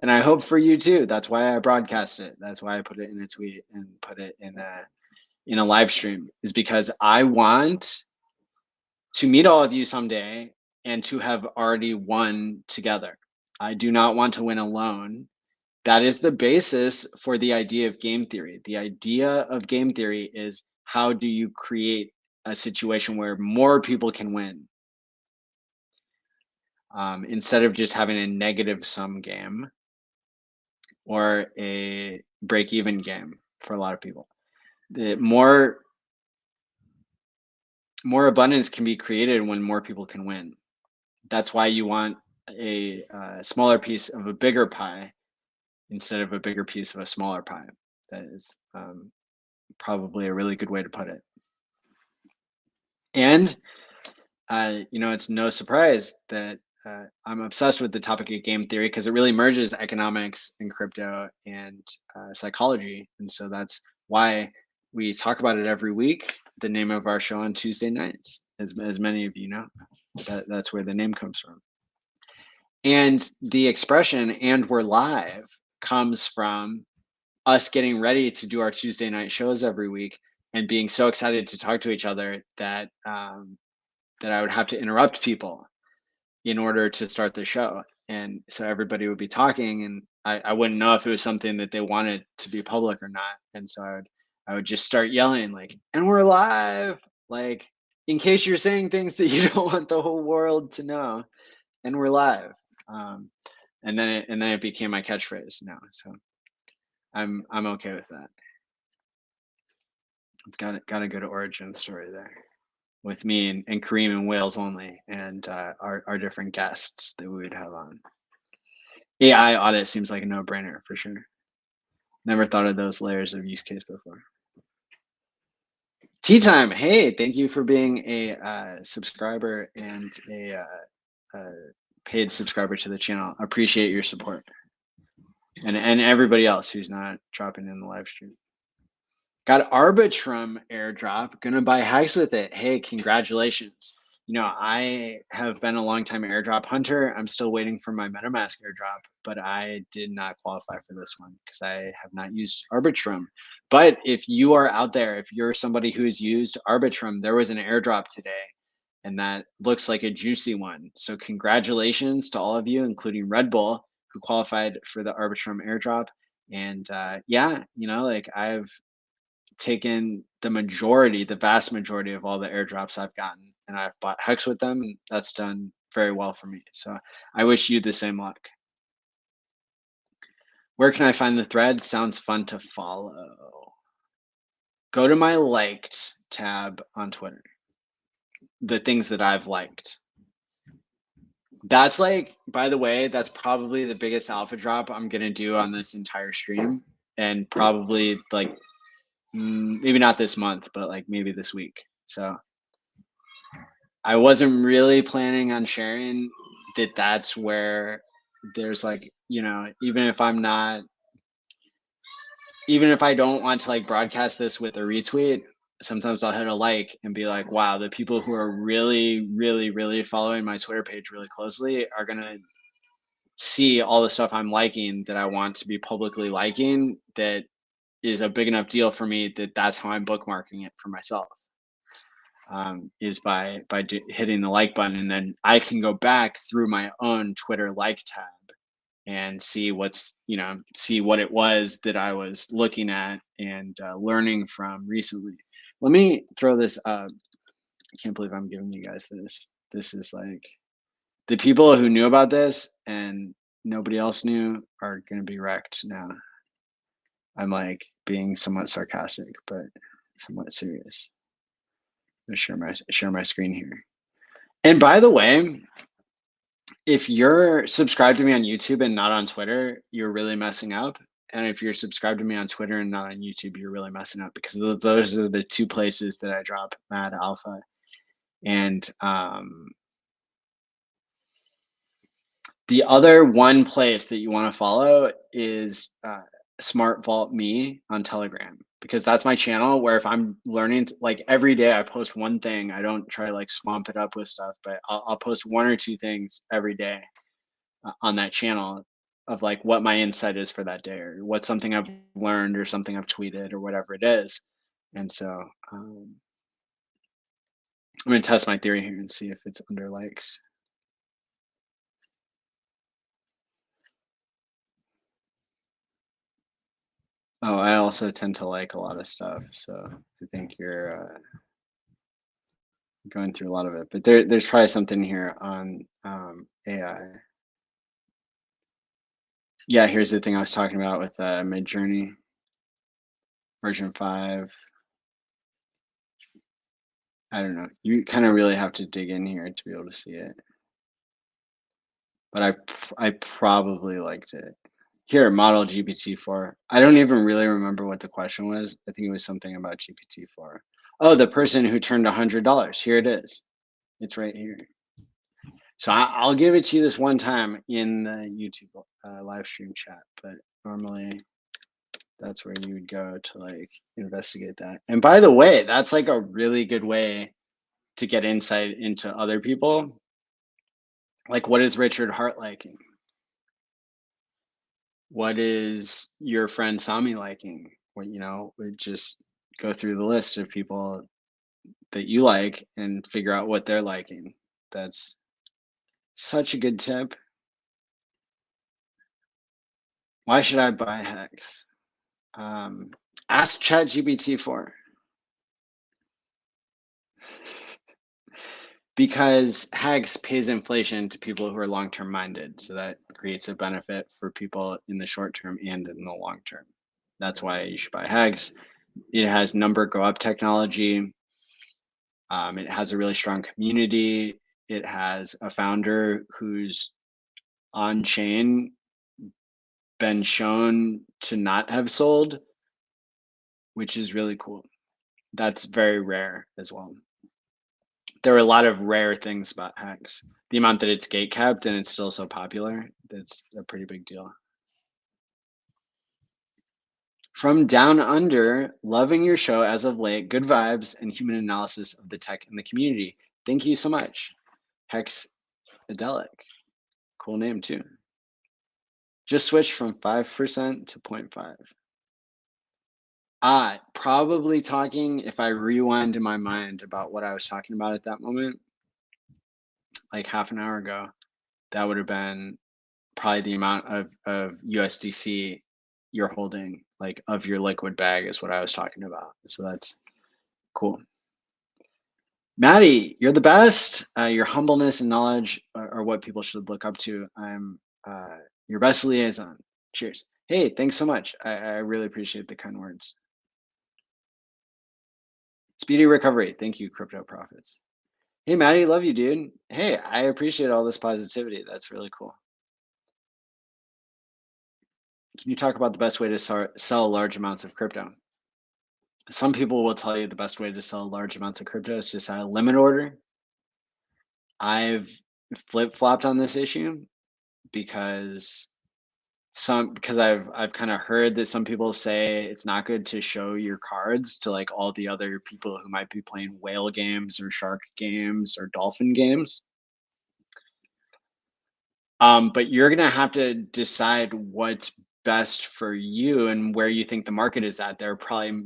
And I hope for you too. That's why I broadcast it. That's why I put it in a tweet and put it in a live stream, is because I want to meet all of you someday and to have already won together. I do not want to win alone. That is the basis for the idea of game theory. The idea of game theory is, how do you create a situation where more people can win? Instead of just having a negative sum game or a break-even game for a lot of people. The more abundance can be created when more people can win. That's why you want a smaller piece of a bigger pie instead of a bigger piece of a smaller pie. That is probably a really good way to put it. And it's no surprise that I'm obsessed with the topic of game theory because it really merges economics and crypto and psychology. And so that's why we talk about it every week. The name of our show on Tuesday nights, as many of you know, that's where the name comes from. And the expression "and we're live" comes from us getting ready to do our Tuesday night shows every week and being so excited to talk to each other that that I would have to interrupt people in order to start the show. And so everybody would be talking and I wouldn't know if it was something that they wanted to be public or not. And so I would just start yelling like, "And we're live," like in case you're saying things that you don't want the whole world to know, and we're live. And then it became my catchphrase now. So I'm okay with that. It's got a good origin story there with me and Kareem and Wales only, and our different guests that we would have on. AI audit seems like a no-brainer for sure. Never thought of those layers of use case before. Tea time. Hey, thank you for being a subscriber and a paid subscriber to the channel. I appreciate your support, and everybody else who's not dropping in the live stream. Got Arbitrum airdrop. Gonna buy Hex with it. Hey, congratulations. I have been a long-time airdrop hunter. I'm still waiting for my MetaMask airdrop, but I did not qualify for this one because I have not used Arbitrum. But if you are out there, if you're somebody who's used Arbitrum, there was an airdrop today, and that looks like a juicy one. So congratulations to all of you, including Red Bull, who qualified for the Arbitrum airdrop. And yeah, I've taken the vast majority of all the airdrops I've gotten, and I've bought Hex with them, and that's done very well for me. So I wish you the same luck. Where can I find the thread? Sounds fun to follow. Go to my liked tab on Twitter. The things that I've liked. That's by the way, that's probably the biggest alpha drop I'm going to do on this entire stream, and probably maybe not this month, but maybe this week. So I wasn't really planning on sharing that. That's where there's even if I don't want to broadcast this with a retweet, sometimes I'll hit a like and be like, wow, the people who are really, really, really following my Twitter page really closely are going to see all the stuff I'm liking that I want to be publicly liking. That is a big enough deal for me that's how I'm bookmarking it for myself. Is by hitting the like button, and then I can go back through my own Twitter like tab and see what it was that I was looking at and learning from recently. Let me throw this up. I can't believe I'm giving you guys this. This is the people who knew about this and nobody else knew are going to be wrecked now. I'm being somewhat sarcastic, but somewhat serious. Share my screen here. And by the way, if you're subscribed to me on YouTube and not on Twitter, you're really messing up. And if you're subscribed to me on Twitter and not on YouTube, you're really messing up, because those are the two places that I drop mad alpha. And the other one place that you want to follow is Smart Vault Me on Telegram, because that's my channel where if I'm learning, every day I post one thing. I don't try to swamp it up with stuff, but I'll post one or two things every day on that channel of what my insight is for that day, or what's something I've learned or something I've tweeted or whatever it is. And so I'm going to test my theory here and see if it's under likes. Oh, I also tend to like a lot of stuff, so I think you're going through a lot of it. But there's probably something here on AI. Yeah, here's the thing I was talking about with Midjourney version 5. I don't know. You kind of really have to dig in here to be able to see it. but I probably liked it. Here, model GPT-4. I don't even really remember what the question was. I think it was something about GPT-4. Oh, the person who turned $100. Here it is. It's right here. So I'll give it to you this one time in the YouTube live stream chat, but normally that's where you would go to like investigate that. And by the way, that's like a really good way to get insight into other people. Like, what is Richard Hart liking? What is your friend Sami liking? What, you know, we just go through the list of people that you like and figure out what they're liking. That's such a good tip. Why should I buy Hex? Ask ChatGPT-4. Because Hex pays inflation to people who are long-term minded. So that creates a benefit for people in the short term and in the long term. That's why you should buy Hex. It has number go up technology. It has a really strong community. It has a founder who's on chain been shown to not have sold, which is really cool. That's very rare as well. There are a lot of rare things about Hex. The amount that it's gate kept and it's still so popular, that's a pretty big deal. From Down Under, loving your show as of late, good vibes and human analysis of the tech and the community. Thank you so much. Hex Adelic. Cool name too. Just switched from 5% to 0.5. Probably talking, if I rewind in my mind about what I was talking about at that moment, like half an hour ago, that would have been probably the amount of USDC you're holding, like of your liquid bag is what I was talking about. So that's cool. Maddie, you're the best. Your humbleness and knowledge are what people should look up to. I'm your best liaison. Cheers. Hey, thanks so much. I really appreciate the kind words. Speedy recovery. Thank you, Crypto Profits. Hey, Maddie, love you, dude. Hey, I appreciate all this positivity. That's really cool. Can you talk about the best way to sell large amounts of crypto? Some people will tell you the best way to sell large amounts of crypto is just a limit order. I've flip-flopped on this issue because I've kind of heard that some people say it's not good to show your cards to like all the other people who might be playing whale games or shark games or dolphin games. But you're gonna have to decide what's best for you and where you think the market is at. There are probably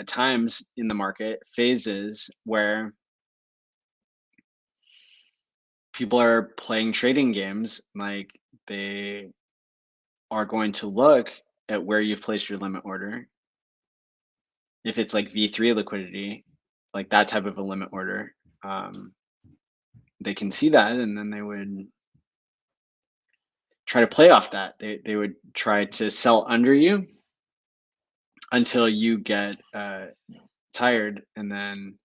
times in the market, phases where people are playing trading games, like they are going to look at where you've placed your limit order. If it's like V3 liquidity, like that type of a limit order, they can see that and then they would try to play off that. They would try to sell under you until you get tired, and then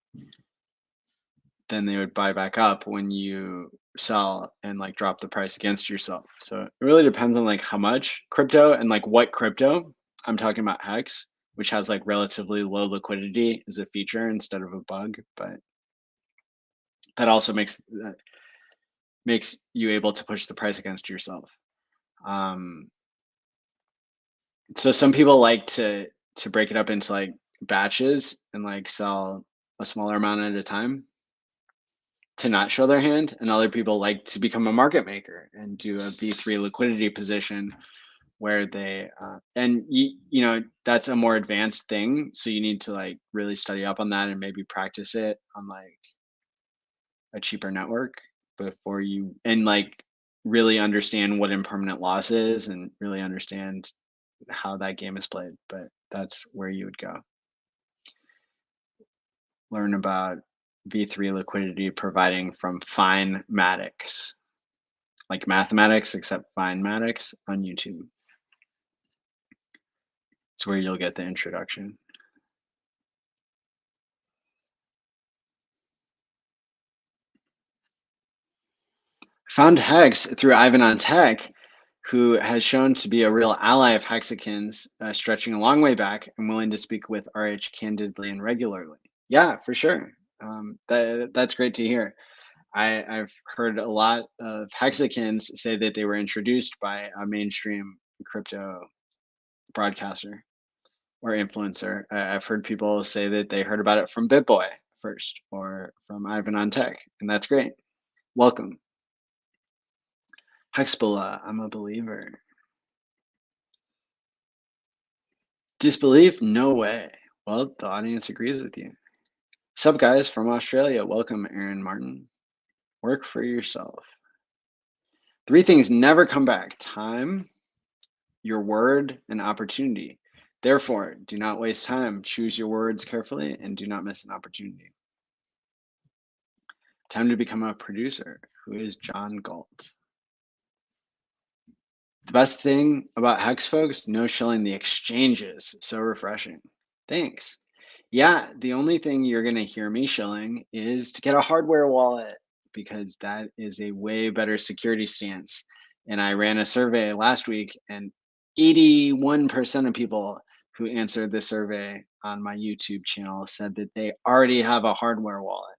they would buy back up when you sell and like drop the price against yourself. So it really depends on like how much crypto and like what crypto. I'm talking about Hex, which has like relatively low liquidity as a feature instead of a bug, but that also makes you able to push the price against yourself. So some people like to break it up into like batches and like sell a smaller amount at a time to not show their hand, and other people like to become a market maker and do a V3 liquidity position where they and you know that's a more advanced thing, so you need to like really study up on that and maybe practice it on like a cheaper network before you and like really understand what impermanent loss is and really understand how that game is played. But that's where you would go. Learn about V3 liquidity providing from Finematics, like mathematics except Finematics on YouTube. It's where you'll get the introduction. Found Hex through Ivan on Tech, who has shown to be a real ally of Hexicans, stretching a long way back and willing to speak with RH candidly and regularly. Yeah, for sure. That's great to hear. I've heard a lot of Hexicans say that they were introduced by a mainstream crypto broadcaster or influencer. I've heard people say that they heard about it from BitBoy first or from Ivan on Tech, and that's great. Welcome. Hexbullah, I'm a believer. Disbelief? No way. Well, the audience agrees with you. Sup, guys from Australia? Welcome, Aaron Martin. Work for yourself. 3 things never come back: time, your word, and opportunity. Therefore, do not waste time. Choose your words carefully and do not miss an opportunity. Time to become a producer. Who is John Galt? The best thing about Hex, folks, no shilling the exchanges. So refreshing. Thanks. Yeah, the only thing you're going to hear me shilling is to get a hardware wallet, because that is a way better security stance. And I ran a survey last week, and 81% of people who answered the survey on my YouTube channel said that they already have a hardware wallet.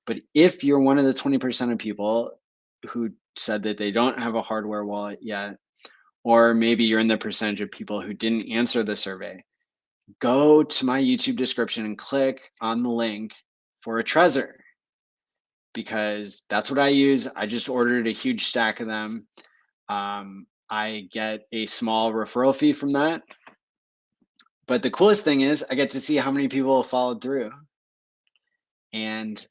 But if you're one of the 20% of people who said that they don't have a hardware wallet yet, or maybe you're in the percentage of people who didn't answer the survey, go to my YouTube description and click on the link for a Trezor, because that's what I use. I just ordered a huge stack of them. I get a small referral fee from that. But the coolest thing is I get to see how many people followed through. And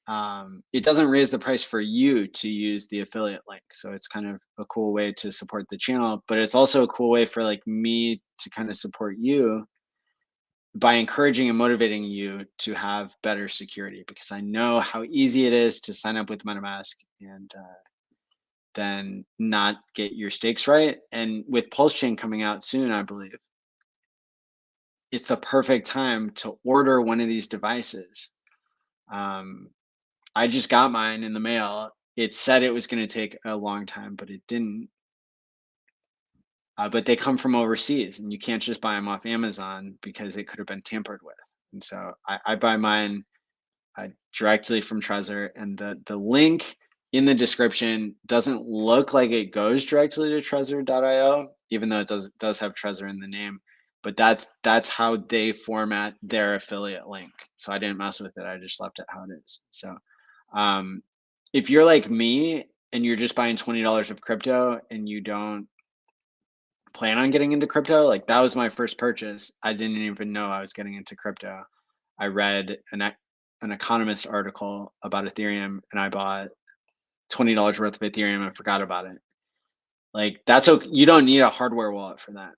it doesn't raise the price for you to use the affiliate link. So it's kind of a cool way to support the channel, but it's also a cool way for like me to kind of support you by encouraging and motivating you to have better security, because I know how easy it is to sign up with MetaMask and then not get your stakes right. And with PulseChain coming out soon, I believe, it's the perfect time to order one of these devices. I just got mine in the mail. It said it was going to take a long time, but it didn't. But they come from overseas, and you can't just buy them off Amazon because it could have been tampered with. And so I buy mine directly from Trezor, and the link in the description doesn't look like it goes directly to Trezor.io, even though it does have Trezor in the name. But that's how they format their affiliate link. So I didn't mess with it. I just left it how it is. So if you're like me and you're just buying $20 of crypto and you don't plan on getting into crypto, like that was my first purchase. I didn't even know I was getting into crypto. I read an economist article about Ethereum, and I bought $20 worth of Ethereum and forgot about it. Like that's okay. You don't need a hardware wallet for that.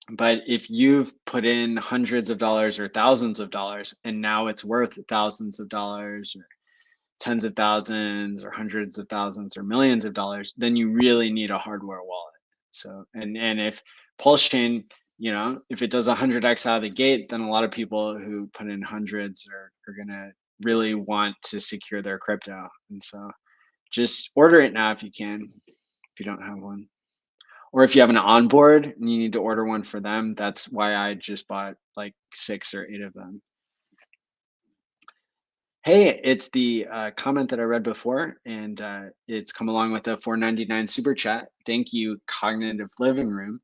But if you've put in hundreds of dollars or thousands of dollars, and now it's worth thousands of dollars or tens of thousands or hundreds of thousands or millions of dollars, then you really need a hardware wallet. So, and if PulseChain, if it does 100x out of the gate, then a lot of people who put in hundreds are going to really want to secure their crypto. And so just order it now if you can, if you don't have one. Or if you have an onboard and you need to order one for them, that's why I just bought like 6 or 8 of them. Hey, it's the comment that I read before, and it's come along with a $4.99 super chat. Thank you, Cognitive Living Room.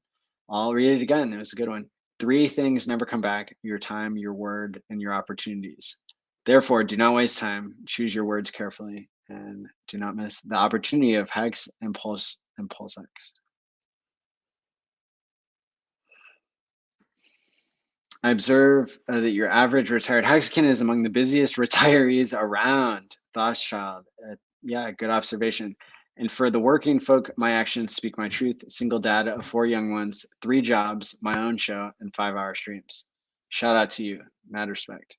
I'll read it again. It was a good one. 3 things never come back: your time, your word, and your opportunities. Therefore, do not waste time. Choose your words carefully, and do not miss the opportunity of Hex and PulseX. I observe that your average retired Hexican is among the busiest retirees around. Thothschild. Yeah, good observation. And for the working folk, my actions speak my truth. Single dad of 4 young ones, 3 jobs, my own show, and 5-hour streams. Shout out to you. Mad respect.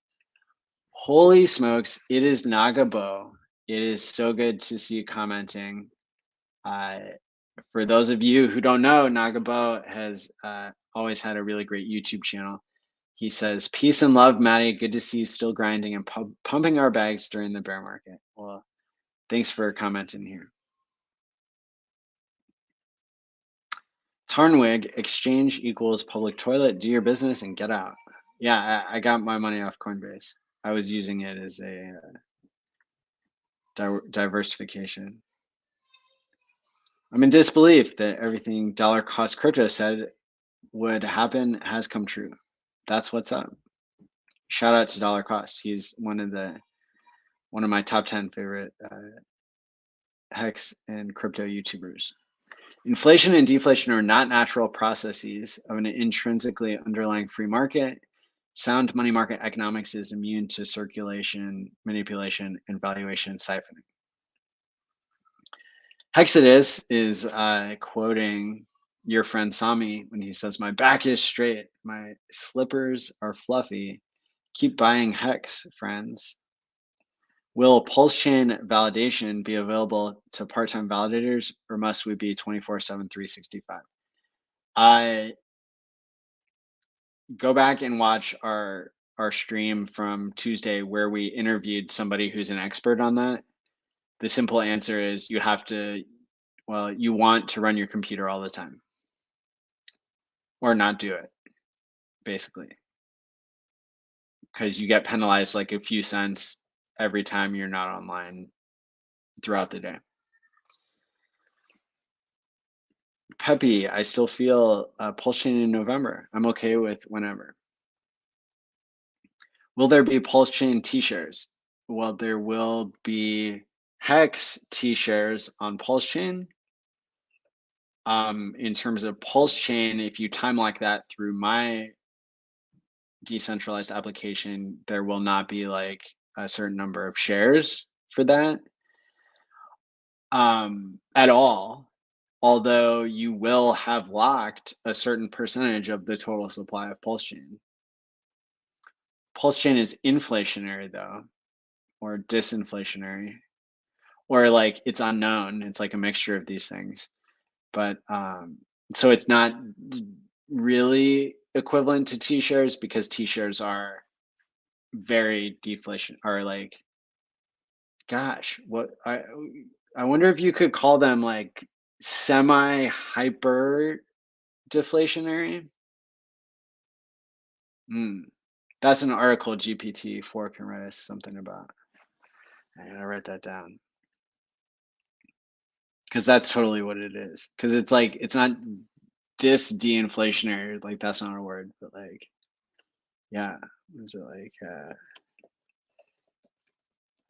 Holy smokes, it is Nagabo. It is so good to see you commenting. For those of you who don't know, Nagabo has always had a really great YouTube channel. He says, peace and love, Maddie. Good to see you still grinding and pumping our bags during the bear market. Well, thanks for commenting here. Tarnwig, exchange equals public toilet, do your business and get out. Yeah, I got my money off Coinbase. I was using it as a diversification. I'm in disbelief that everything dollar cost crypto said would happen has come true. That's what's up. Shout out to dollar cost. He's one of my top 10 favorite hex and crypto YouTubers. Inflation and deflation are not natural processes of an intrinsically underlying free market. Sound money market economics is immune to circulation, manipulation, and valuation siphoning. Hexodus is quoting your friend Sami when he says, "My back is straight, my slippers are fluffy. Keep buying Hex, friends." Will PulseChain validation be available to part-time validators, or must we be 24/7, 365? I go back and watch our stream from Tuesday where we interviewed somebody who's an expert on that. The simple answer is you have to, well, you want to run your computer all the time or not do it, basically, because you get penalized like a few cents every time you're not online throughout the day. Peppy, I still feel PulseChain in November. I'm okay with whenever. Will there be PulseChain T-shares? Well, there will be Hex T-shares on PulseChain. In terms of PulseChain, if you time lock that through my decentralized application, there will not be like a certain number of shares for that at all. Although you will have locked a certain percentage of the total supply of PulseChain. PulseChain is inflationary though, or disinflationary, or like it's unknown. It's like a mixture of these things. But so it's not really equivalent to T-shares because T-shares are very deflation, are like, gosh, what I wonder if you could call them like semi-hyper deflationary. That's an article GPT-4 can write us something about. I gotta write that down. Because that's totally what it is. Because it's like, it's not de-inflationary, like that's not a word, but like, yeah, is it like,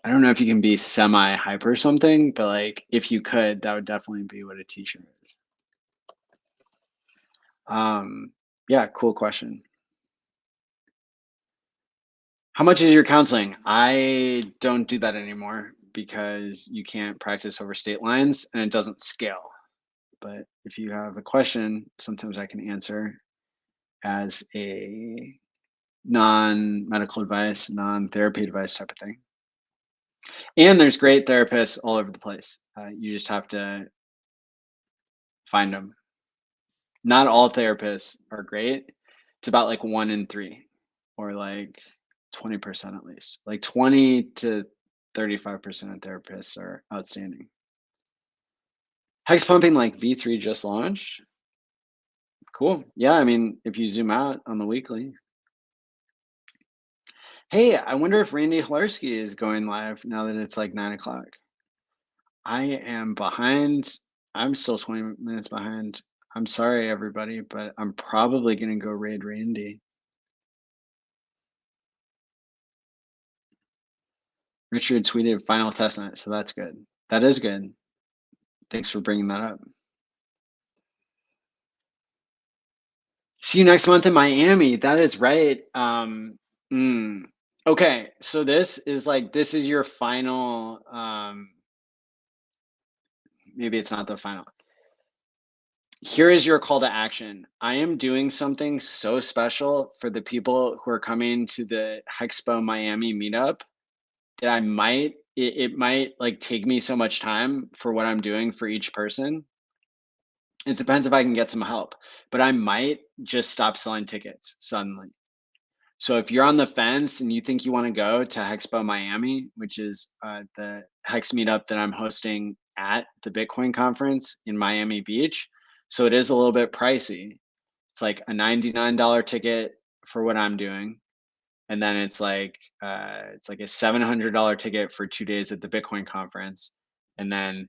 I don't know if you can be semi-hyper something, but like if you could, that would definitely be what a T-shirt is. Yeah, cool question. How much is your counseling? I don't do that anymore because you can't practice over state lines and it doesn't scale. But if you have a question, sometimes I can answer as a non-medical advice, non-therapy advice type of thing. And there's great therapists all over the place. You just have to find them. Not all therapists are great. It's about like 1 in 3 or like 20% at least. Like 20 to 35% of therapists are outstanding. Hex pumping like V3 just launched. Cool. Yeah, I mean, if you zoom out on the weekly. Hey, I wonder if Randy Hilarski is going live now that it's like 9 o'clock. I am behind. I'm still 20 minutes behind. I'm sorry, everybody, but I'm probably going to go raid Randy. Richard tweeted final testnet, so that's good. That is good. Thanks for bringing that up. See you next month in Miami. That is right. Okay, so this is your final, maybe it's not the final. Here is your call to action. I am doing something so special for the people who are coming to the Hexpo Miami meetup that it might like take me so much time for what I'm doing for each person. It depends if I can get some help, but I might just stop selling tickets suddenly. So if you're on the fence and you think you want to go to Hexpo Miami, which is the Hex meetup that I'm hosting at the Bitcoin conference in Miami Beach, So it is a little bit pricey. It's like a $99 ticket for what I'm doing. And then it's like a $700 ticket for 2 days at the Bitcoin conference. And then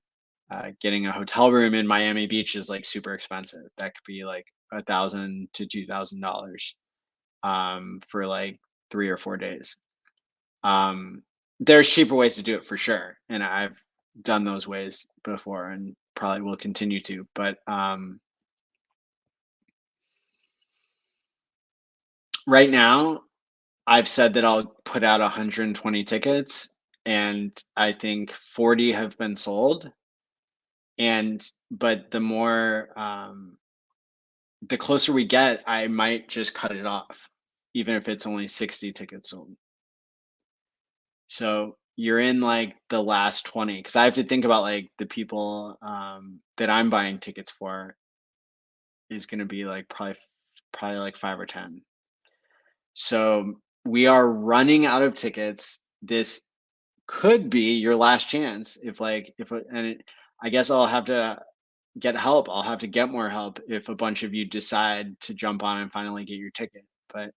getting a hotel room in Miami Beach is like super expensive. That could be like $1,000 to $2,000 for like 3 or 4 days. There's cheaper ways to do it for sure, and I've done those ways before and probably will continue to. But right now, I've said that I'll put out 120 tickets, and I think 40 have been sold. But the closer we get, I might just cut it off, even if it's only 60 tickets sold. So you're in like the last 20, because I have to think about like the people that I'm buying tickets for is going to be like probably like 5 or 10. So we are running out of tickets. This could be your last chance I guess I'll have to get help. I'll have to get more help if a bunch of you decide to jump on and finally get your ticket. But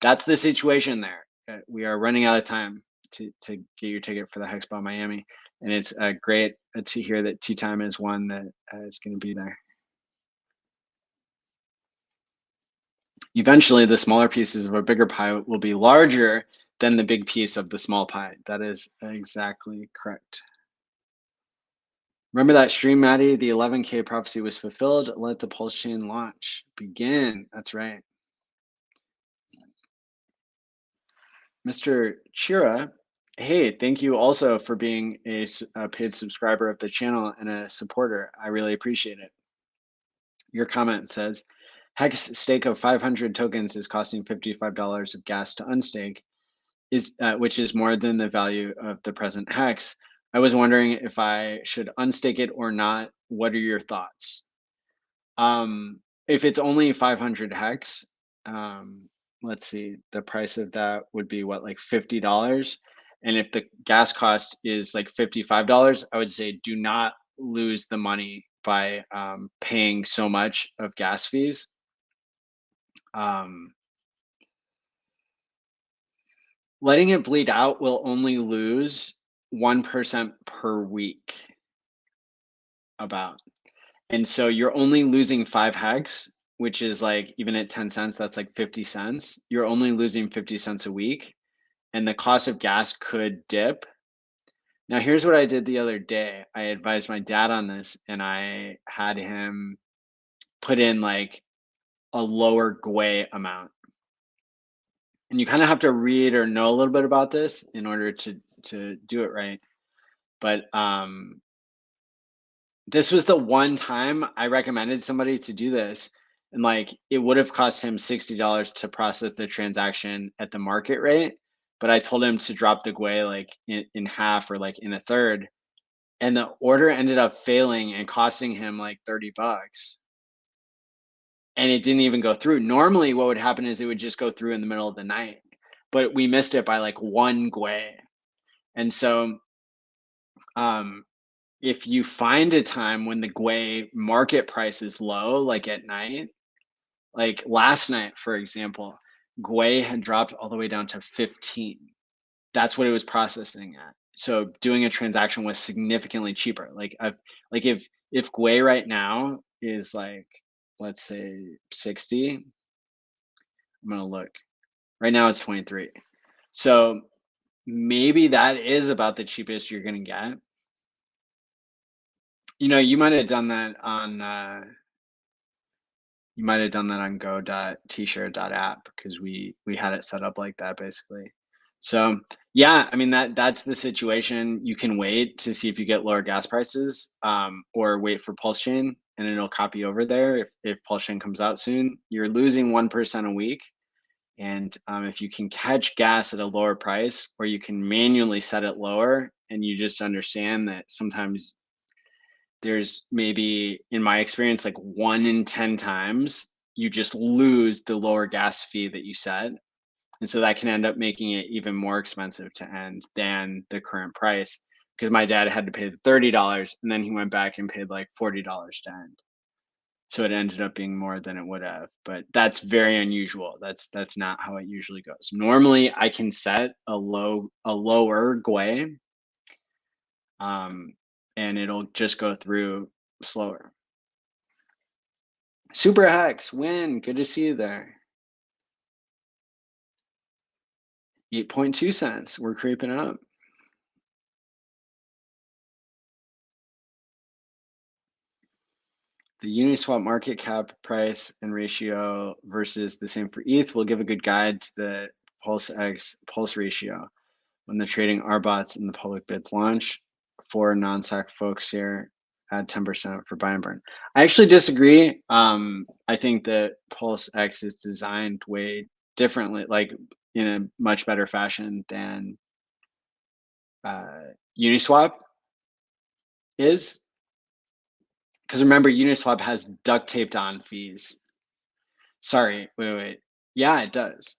that's the situation there. We are running out of time to get your ticket for the HexBot Miami, and it's great to hear that Tea Time is one that is going to be there. Eventually, the smaller pieces of a bigger pie will be larger than the big piece of the small pie. That is exactly correct. Remember that stream, Maddie? The 11K prophecy was fulfilled. Let the PulseChain launch begin. That's right. Mr. Chira, hey, thank you also for being a paid subscriber of the channel and a supporter. I really appreciate it. Your comment says, Hex stake of 500 tokens is costing $55 of gas to unstake, which is more than the value of the present Hex. I was wondering if I should unstake it or not. What are your thoughts? If it's only 500 Hex, let's see, the price of that would be what, like $50? And if the gas cost is like $55, I would say do not lose the money by paying so much of gas fees. Letting it bleed out will only lose 1% per week, about. And so you're only losing 5 Hex, which is like, even at 10 cents, that's like 50 cents. You're only losing 50 cents a week, and the cost of gas could dip. Now, here's what I did the other day. I advised my dad on this, and I had him put in like a lower GWE amount. And you kind of have to read or know a little bit about this in order to do it right. But this was the one time I recommended somebody to do this, and like it would have cost him $60 to process the transaction at the market rate, but I told him to drop the GWE like in half or like in a third, and the order ended up failing and costing him like $30, and it didn't even go through. Normally what would happen is it would just go through in the middle of the night, but we missed it by like 1 GWE. And so if you find a time when the GWE market price is low, like at night, like last night, for example, GWE had dropped all the way down to 15. That's what it was processing at. So doing a transaction was significantly cheaper. Like if GWE right now is like, let's say 60, I'm gonna look. Right now it's 23. So maybe that is about the cheapest you're gonna get. You know, you might have done that on go.tshirt.app, because we had it set up like that basically. So yeah, I mean that's the situation. You can wait to see if you get lower gas prices, or wait for PulseChain and it'll copy over there. If PulseChain comes out soon, you're losing 1% a week. And if you can catch gas at a lower price, or you can manually set it lower, and you just understand that sometimes there's maybe, in my experience, like 1 in 10 times you just lose the lower gas fee that you set. And so that can end up making it even more expensive to end than the current price, because my dad had to pay the $30 and then he went back and paid like $40 to end. So it ended up being more than it would have, but that's very unusual. That's not how it usually goes. Normally, I can set a lower GUI, and it'll just go through slower. Super Hex, win. Good to see you there. 8.2 cents. We're creeping up. The Uniswap market cap price and ratio versus the same for ETH will give a good guide to the PulseX pulse ratio when the trading RBOTs and the public bids launch. For non-SAC folks here, add 10% for buy and burn. I actually disagree. I think that PulseX is designed way differently, like in a much better fashion than Uniswap is. Because remember, Uniswap has duct taped on fees. Sorry, wait. Yeah, it does.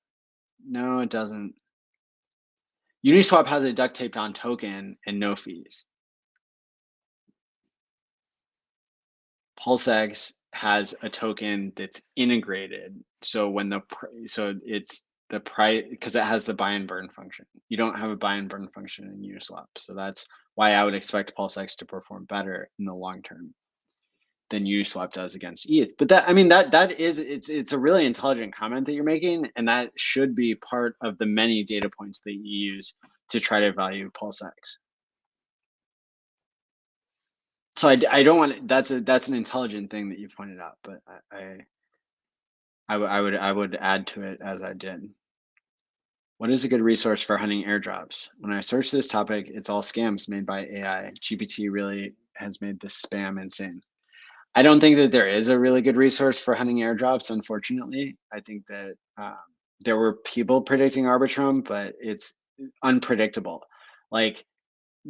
No, it doesn't. Uniswap has a duct taped on token and no fees. PulseX has a token that's integrated. So when it's the price, because it has the buy and burn function. You don't have a buy and burn function in Uniswap. So that's why I would expect PulseX to perform better in the long term than Uniswap does against ETH. But it's a really intelligent comment that you're making, and that should be part of the many data points that you use to try to value PulseX. So I don't want that's an intelligent thing that you pointed out, but I would add to it as I did. What is a good resource for hunting airdrops? When I search this topic, it's all scams made by AI. GPT really has made this spam insane. I don't think that there is a really good resource for hunting airdrops, unfortunately. I think that there were people predicting Arbitrum, but it's unpredictable. Like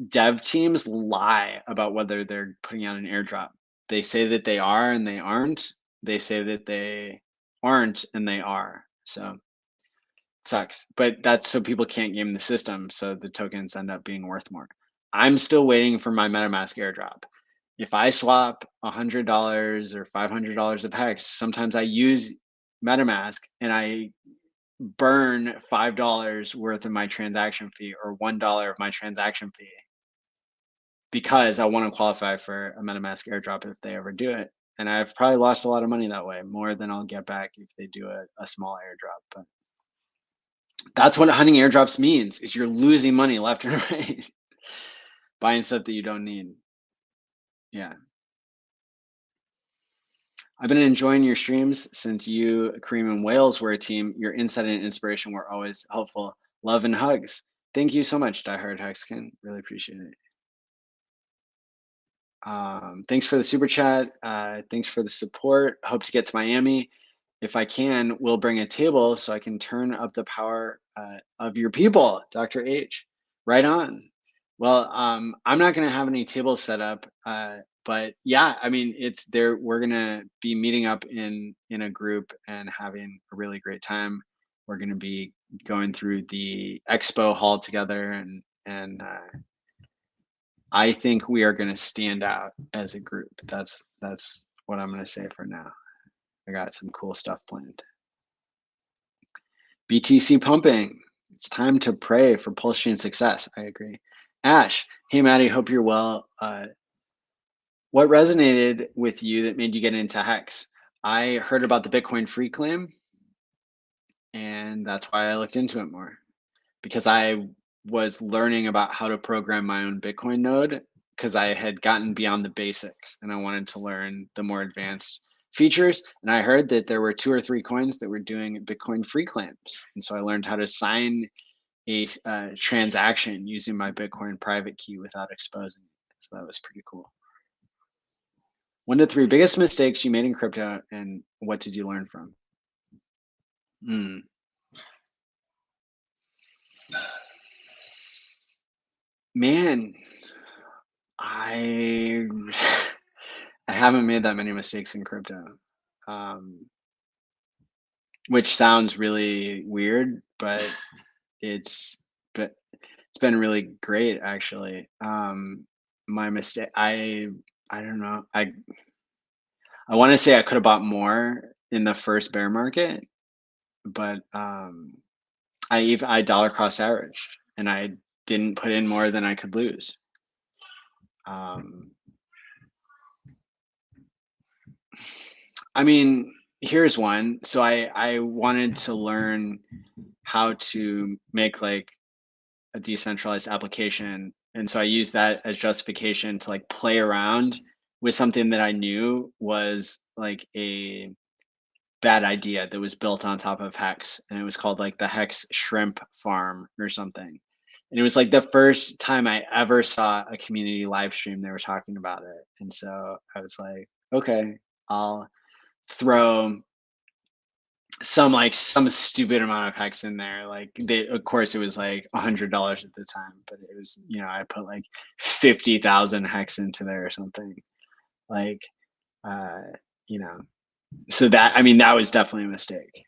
dev teams lie about whether they're putting out an airdrop. They say that they are and they aren't. They say that they aren't and they are. So it sucks. But that's so people can't game the system, so the tokens end up being worth more. I'm still waiting for my MetaMask airdrop. If I swap $100 or $500 of Hex, sometimes I use MetaMask and I burn $5 worth of my transaction fee or $1 of my transaction fee because I want to qualify for a MetaMask airdrop if they ever do it. And I've probably lost a lot of money that way, more than I'll get back if they do a small airdrop. But that's what hunting airdrops means, is you're losing money left and right, buying stuff that you don't need. Yeah. I've been enjoying your streams since you, Kareem, and Wales were a team. Your insight and inspiration were always helpful. Love and hugs. Thank you so much, Diehard Hexkin. Really appreciate it. Thanks for the super chat. Thanks for the support. Hope to get to Miami. If I can, we'll bring a table so I can turn up the power of your people, Dr. H. Right on. Well, I'm not going to have any tables set up, but yeah, I mean, it's there. We're going to be meeting up in a group and having a really great time. We're going to be going through the expo hall together, and I think we are going to stand out as a group. That's what I'm going to say for now. I got some cool stuff planned. BTC pumping. It's time to pray for PulseChain success. I agree. Ash, hey Maddie, hope you're well. What resonated with you that made you get into Hex? I heard about the Bitcoin free claim, and that's why I looked into it more, because I was learning about how to program my own Bitcoin node, because I had gotten beyond the basics and I wanted to learn the more advanced features. And I heard that there were 2 or 3 coins that were doing Bitcoin free claims. And so I learned how to sign a transaction using my Bitcoin private key without exposing it. So that was pretty cool. 1 to 3 biggest mistakes you made in crypto, and what did you learn from? Man, I haven't made that many mistakes in crypto, which sounds really weird, but it's been really great actually. My mistake, I don't know. I want to say I could have bought more in the first bear market, but I dollar cost averaged and I didn't put in more than I could lose. I mean, here's one. So I wanted to learn how to make like a decentralized application, and so I used that as justification to like play around with something that I knew was like a bad idea that was built on top of Hex, and it was called like the Hex Shrimp Farm or something. And it was like the first time I ever saw a community live stream they were talking about it. And so I was like, okay, I'll throw some stupid amount of Hex in there. Like of course it was like $100 at the time, but it was, you know, I put like 50,000 Hex into there or something. Like, you know, so that, I mean, that was definitely a mistake.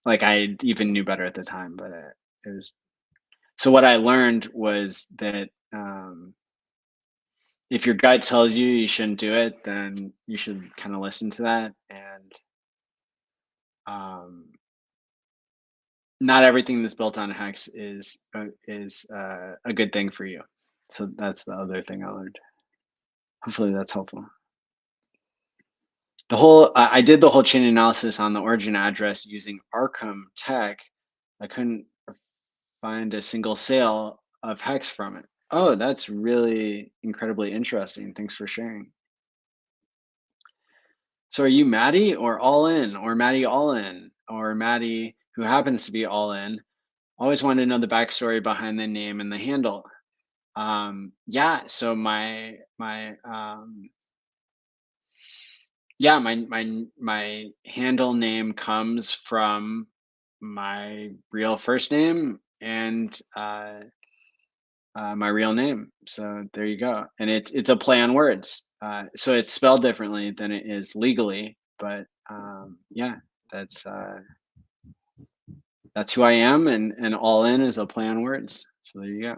Like I even knew better at the time, but it was. So what I learned was that if your gut tells you you shouldn't do it, then you should kind of listen to that. And not everything that's built on Hex is a good thing for you. So that's the other thing I learned. Hopefully that's helpful. I did the whole chain analysis on the origin address using Arkham Tech. I couldn't find a single sale of Hex from it. Oh, that's really incredibly interesting. Thanks for sharing. So are you Maddie or ALLin, or Maddie ALLin, or Maddie who happens to be ALLin? Always wanted to know the backstory behind the name and the handle. Yeah, so my handle name comes from my real first name and my real name. So there you go. And it's a play on words. So it's spelled differently than it is legally, but yeah, that's who I am, and ALLin is a play on words. So there you go.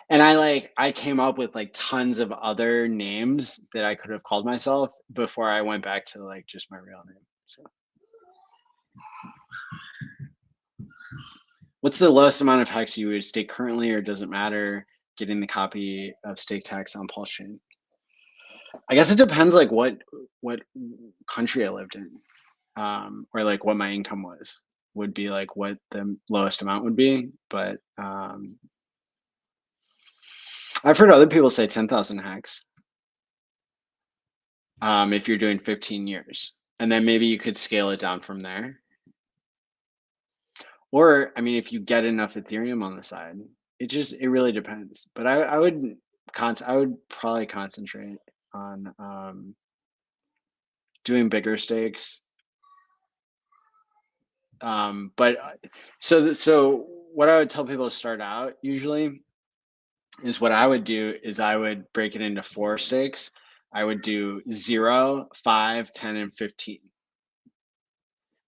And I came up with like tons of other names that I could have called myself before I went back to like just my real name. So what's the lowest amount of Hex you would stake currently, or does it matter getting the copy of staked Hex on PulseChain? I guess it depends like what country I lived in, or like what my income was, would be like what the lowest amount would be. But I've heard other people say 10,000 Hex if you're doing 15 years, and then maybe you could scale it down from there. Or I mean, if you get enough Ethereum on the side, it really depends. But I would probably concentrate on doing bigger stakes. But so what I would tell people to start out usually is what I would do is I would break it into 4 stakes. I would do 0, 5, 10, and 15.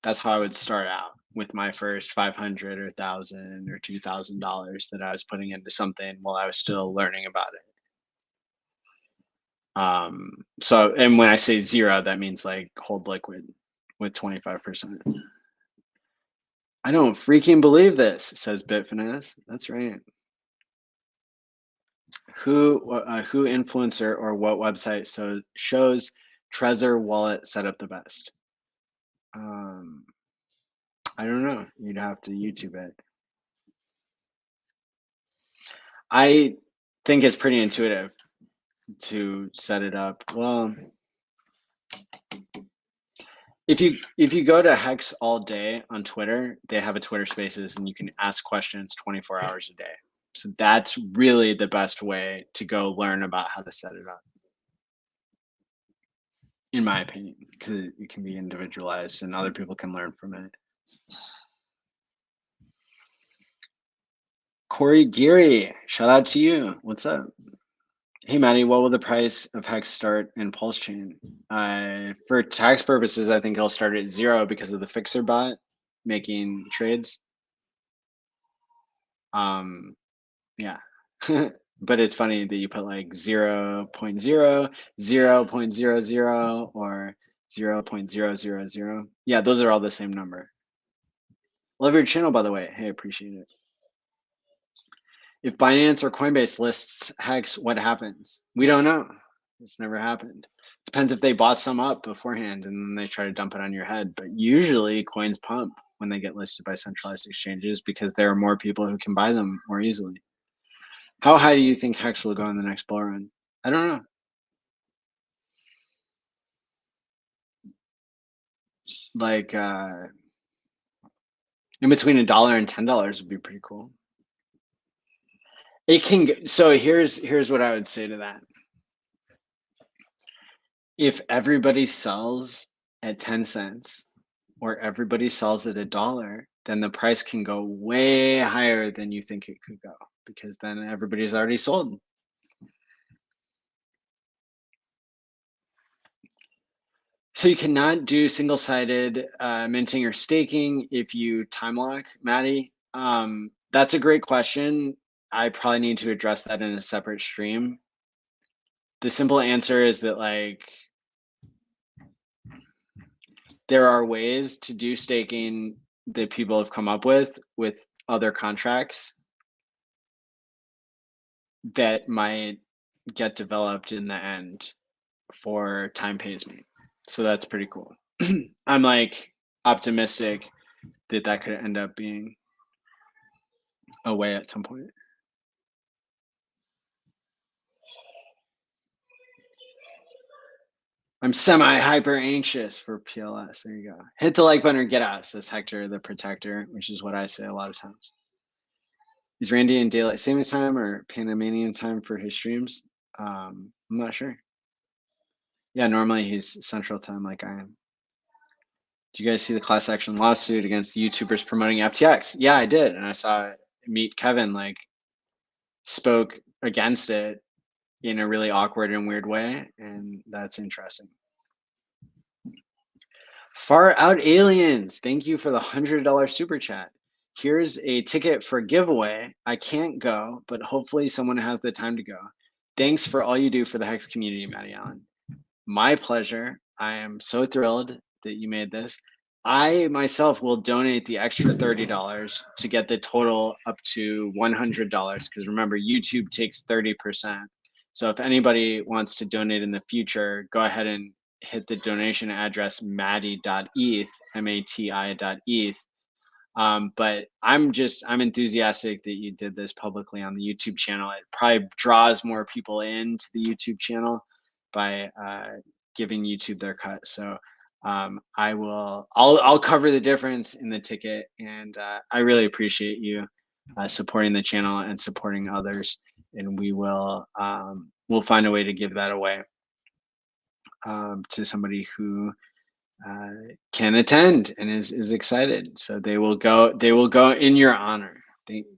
That's how I would start out with my first 500 or 1,000 or $2,000 that I was putting into something while I was still learning about it. So, and when I say 0, that means like hold liquid with 25%. I don't freaking believe this, says Bitfinesse. That's right. Who influencer or what website shows Trezor wallet setup the best? I don't know. You'd have to YouTube it. I think it's pretty intuitive to set it up. Well, if you go to Hex all day on Twitter, they have a Twitter Spaces and you can ask questions 24 hours a day. So that's really the best way to go learn about how to set it up, in my opinion, because it can be individualized and other people can learn from it. Corey Geary, shout out to you. What's up? Hey, Maddie, what will the price of Hex start in PulseChain? For tax purposes, I think it'll start at 0 because of the fixer bot making trades. Yeah. But it's funny that you put like 0.0, 0.00, or 0.000. Yeah, those are all the same number. Love your channel, by the way. Hey, appreciate it. If Binance or Coinbase lists Hex, what happens? We don't know. It's never happened. Depends if they bought some up beforehand and then they try to dump it on your head. But usually coins pump when they get listed by centralized exchanges because there are more people who can buy them more easily. How high do you think Hex will go in the next bull run? I don't know. Like in between $1 and $10 would be pretty cool. It can. So here's what I would say to that. If everybody sells at 10 cents or everybody sells at $1, then the price can go way higher than you think it could go because then everybody's already sold. So you cannot do single-sided minting or staking if you time lock, Maddie. That's a great question. I probably need to address that in a separate stream. The simple answer is that like there are ways to do staking that people have come up with other contracts that might get developed in the end for time pays me. So that's pretty cool. I'm like optimistic that that could end up being a way at some point. I'm semi-hyper anxious for PLS. There you go. Hit the like button or get out, says Hector the Protector, which is what I say a lot of times. Is Randy in daylight savings time or Panamanian time for his streams? I'm not sure. Yeah, normally he's central time like I am. Do you guys see the class action lawsuit against YouTubers promoting FTX? Yeah, I did. And I saw Meet Kevin like spoke against it in a really awkward and weird way. And that's interesting. Far Out Aliens, thank you for the $100 super chat. Here's a ticket for giveaway. I can't go, but hopefully someone has the time to go. Thanks for all you do for the Hex community, Maddie Allen. My pleasure. I am so thrilled that you made this. I myself will donate the extra $30 to get the total up to $100 because remember, YouTube takes 30%. So if anybody wants to donate in the future, go ahead and hit the donation address mati.eth, mati.eth. But I'm enthusiastic that you did this publicly on the YouTube channel. It probably draws more people into the YouTube channel by giving YouTube their cut. So I'll cover the difference in the ticket, and I really appreciate you supporting the channel and supporting others. And we'll find a way to give that away to somebody who can attend and is excited. So they will go in your honor.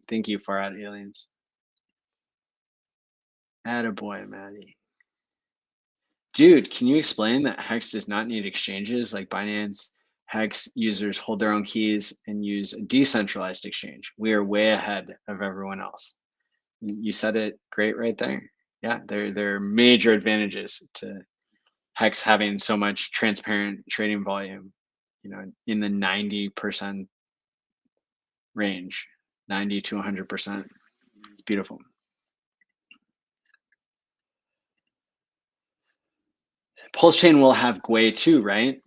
Thank you, Far Out Aliens. Attaboy, Maddie. Dude, can you explain that Hex does not need exchanges like Binance? Hex users hold their own keys and use a decentralized exchange. We are way ahead of everyone else. You said it great right there. Yeah, there are major advantages to Hex having so much transparent trading volume, in the 90% range, 90 to 100%. It's beautiful. PulseChain will have Gwei too, right?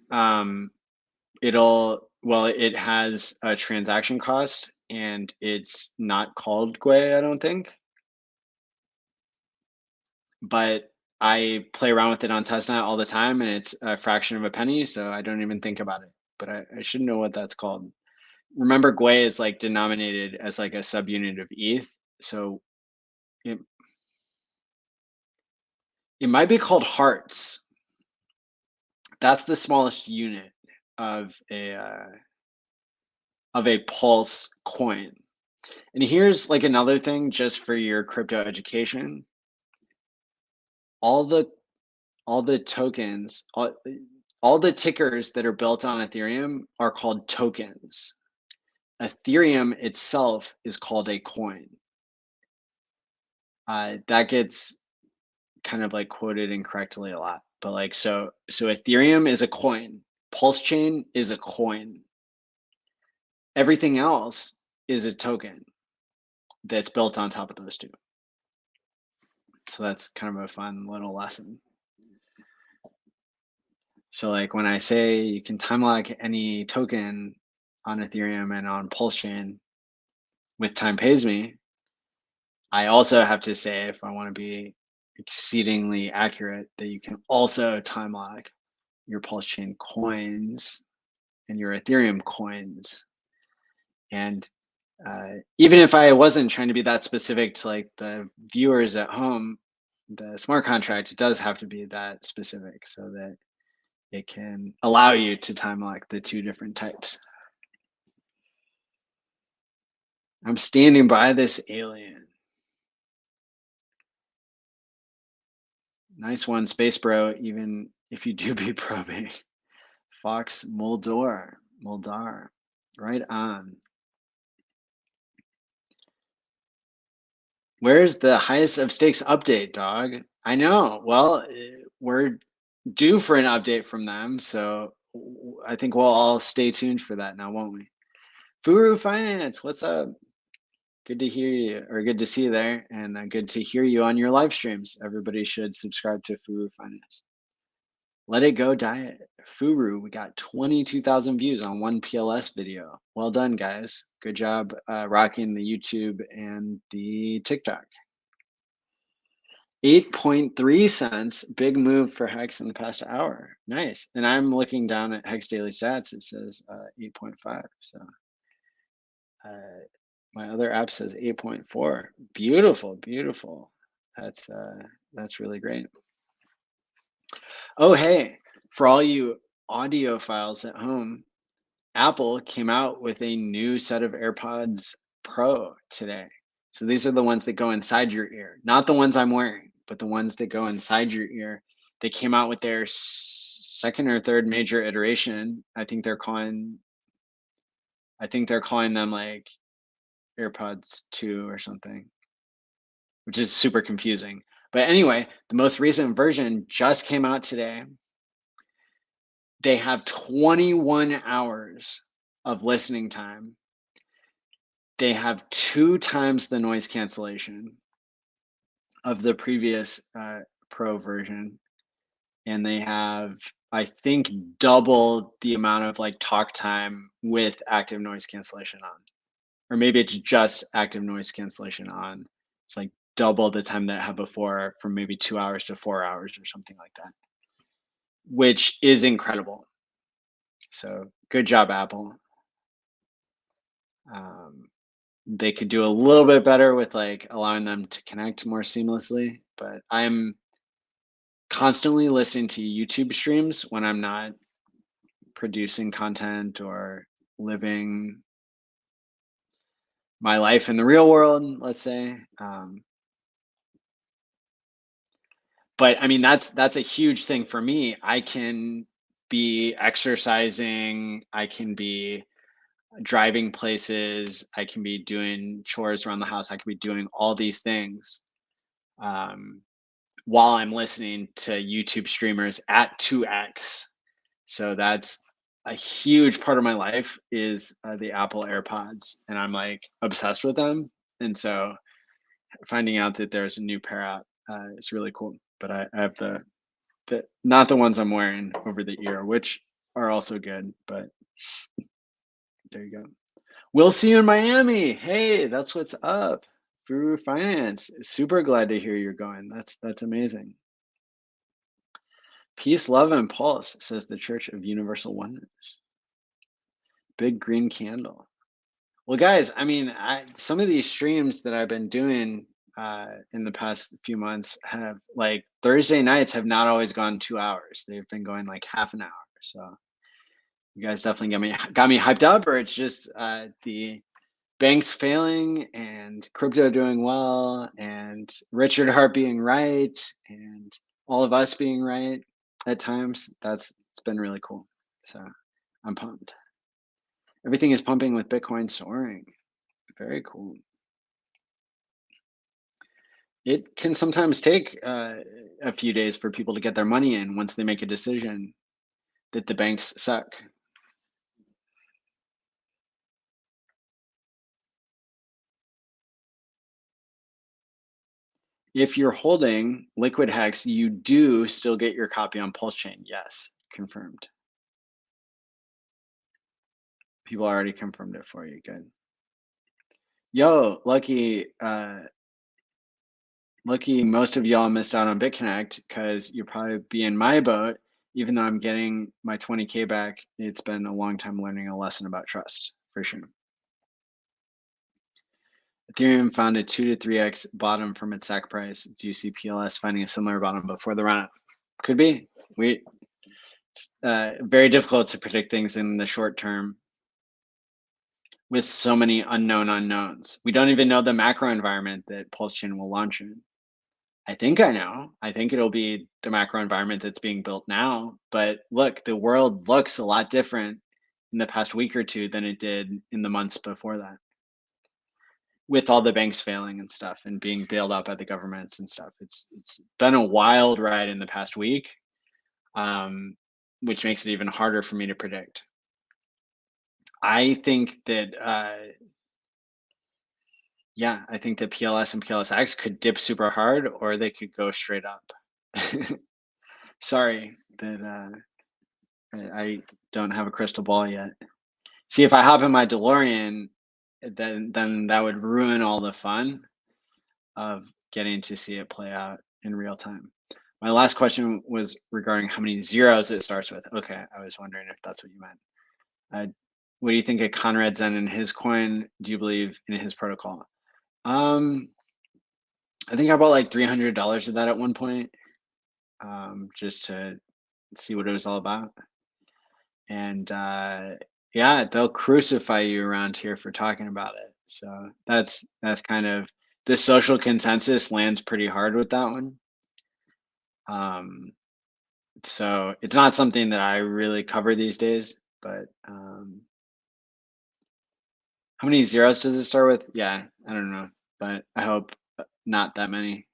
It has a transaction cost and it's not called Gwei, I don't think. But I play around with it on testnet all the time and it's a fraction of a penny, so I don't even think about it. But I should know what that's called. Remember, Gwei is like denominated as like a subunit of ETH, so it might be called Hearts. That's the smallest unit of a Pulse coin. And here's like another thing just for your crypto education. All the tokens, all the tickers that are built on Ethereum are called tokens. Ethereum itself is called a coin. that gets kind of like quoted incorrectly a lot. But like, so Ethereum is a coin. PulseChain is a coin. Everything else is a token that's built on top of those two. So that's kind of a fun little lesson. So like when I say you can time lock any token on Ethereum and on PulseChain with time pays me, I also have to say, if I want to be exceedingly accurate, that you can also time lock your PulseChain coins and your Ethereum coins. And even if I wasn't trying to be that specific to like the viewers at home, the smart contract does have to be that specific so that it can allow you to time lock the two different types. I'm standing by this alien. Nice one, Space Bro, even if you do be probing. Fox Muldar, right on. Where's the highest of stakes update, dog? I know. Well, we're due for an update from them, so I think we'll all stay tuned for that now, won't we? Furu Finance, what's up? Good to hear you, or good to see you there, and good to hear you on your live streams. Everybody should subscribe to Furu Finance. Let It Go Diet. Furu, we got 22,000 views on one PLS video. Well done, guys. Good job rocking the YouTube and the TikTok. 8.3 cents, big move for Hex in the past hour. Nice. And I'm looking down at Hex Daily Stats. It says 8.5. So my other app says 8.4. Beautiful, beautiful. That's really great. Oh, hey, for all you audiophiles at home, Apple came out with a new set of AirPods Pro today. So these are the ones that go inside your ear, not the ones I'm wearing, but the ones that go inside your ear. They came out with their second or third major iteration. I think they're calling them like AirPods 2 or something, which is super confusing. But anyway, the most recent version just came out today. They have 21 hours of listening time. They have 2 times the noise cancellation of the previous Pro version. And they have, I think, double the amount of like talk time with active noise cancellation on. Or maybe it's just active noise cancellation on. It's like double the time that I had before, from maybe 2 hours to 4 hours or something like that, which is incredible. So good job, Apple. They could do a little bit better with like allowing them to connect more seamlessly, but I'm constantly listening to YouTube streams when I'm not producing content or living my life in the real world, let's say. But I mean, that's a huge thing for me. I can be exercising, I can be driving places, I can be doing chores around the house, I can be doing all these things while I'm listening to YouTube streamers at 2x. So that's a huge part of my life is the Apple AirPods, and I'm like obsessed with them. And so finding out that there's a new pair out is really cool. But I have the not the ones I'm wearing over the ear, which are also good, but there you go. We'll see you in Miami. Hey, that's what's up. Furu Finance. Super glad to hear you're going. That's amazing. Peace, love, and pulse, says the Church of Universal Oneness. Big green candle. Well, guys, I mean, some of these streams that I've been doing in the past few months have, like, Thursday nights have not always gone 2 hours. They've been going like half an hour. So you guys definitely got me hyped up, or it's just the banks failing and crypto doing well and Richard Hart being right and all of us being right at times. It's been really cool. So I'm pumped. Everything is pumping with Bitcoin soaring. Very cool. It can sometimes take a few days for people to get their money in once they make a decision that the banks suck. If you're holding Liquid Hex, you do still get your copy on PulseChain. Yes, confirmed. People already confirmed it for you. Good. Yo, lucky most of y'all missed out on BitConnect because you'll probably be in my boat. Even though I'm getting my 20K back, it's been a long time learning a lesson about trust, for sure. Ethereum found a 2 to 3x bottom from its SAC price. Do you see PLS finding a similar bottom before the run-up? Could be. It's very difficult to predict things in the short term with so many unknown unknowns. We don't even know the macro environment that PulseChain will launch in. I think I know. I think it'll be the macro environment that's being built now. But look, the world looks a lot different in the past week or two than it did in the months before that, with all the banks failing and stuff and being bailed out by the governments and stuff. It's been a wild ride in the past week, which makes it even harder for me to predict. I think that yeah, I think that PLS and PLSX could dip super hard, or they could go straight up. Sorry that I don't have a crystal ball yet. See, if I hop in my DeLorean, then that would ruin all the fun of getting to see it play out in real time. My last question was regarding how many zeros it starts with. Okay, I was wondering if that's what you meant. What do you think of Conrad Zen and his coin? Do you believe in his protocol? I think I bought like $300 of that at one point, just to see what it was all about. And yeah, they'll crucify you around here for talking about it. So that's kind of the social consensus lands pretty hard with that one. So it's not something that I really cover these days, but how many zeros does it start with? Yeah, I don't know, but I hope not that many.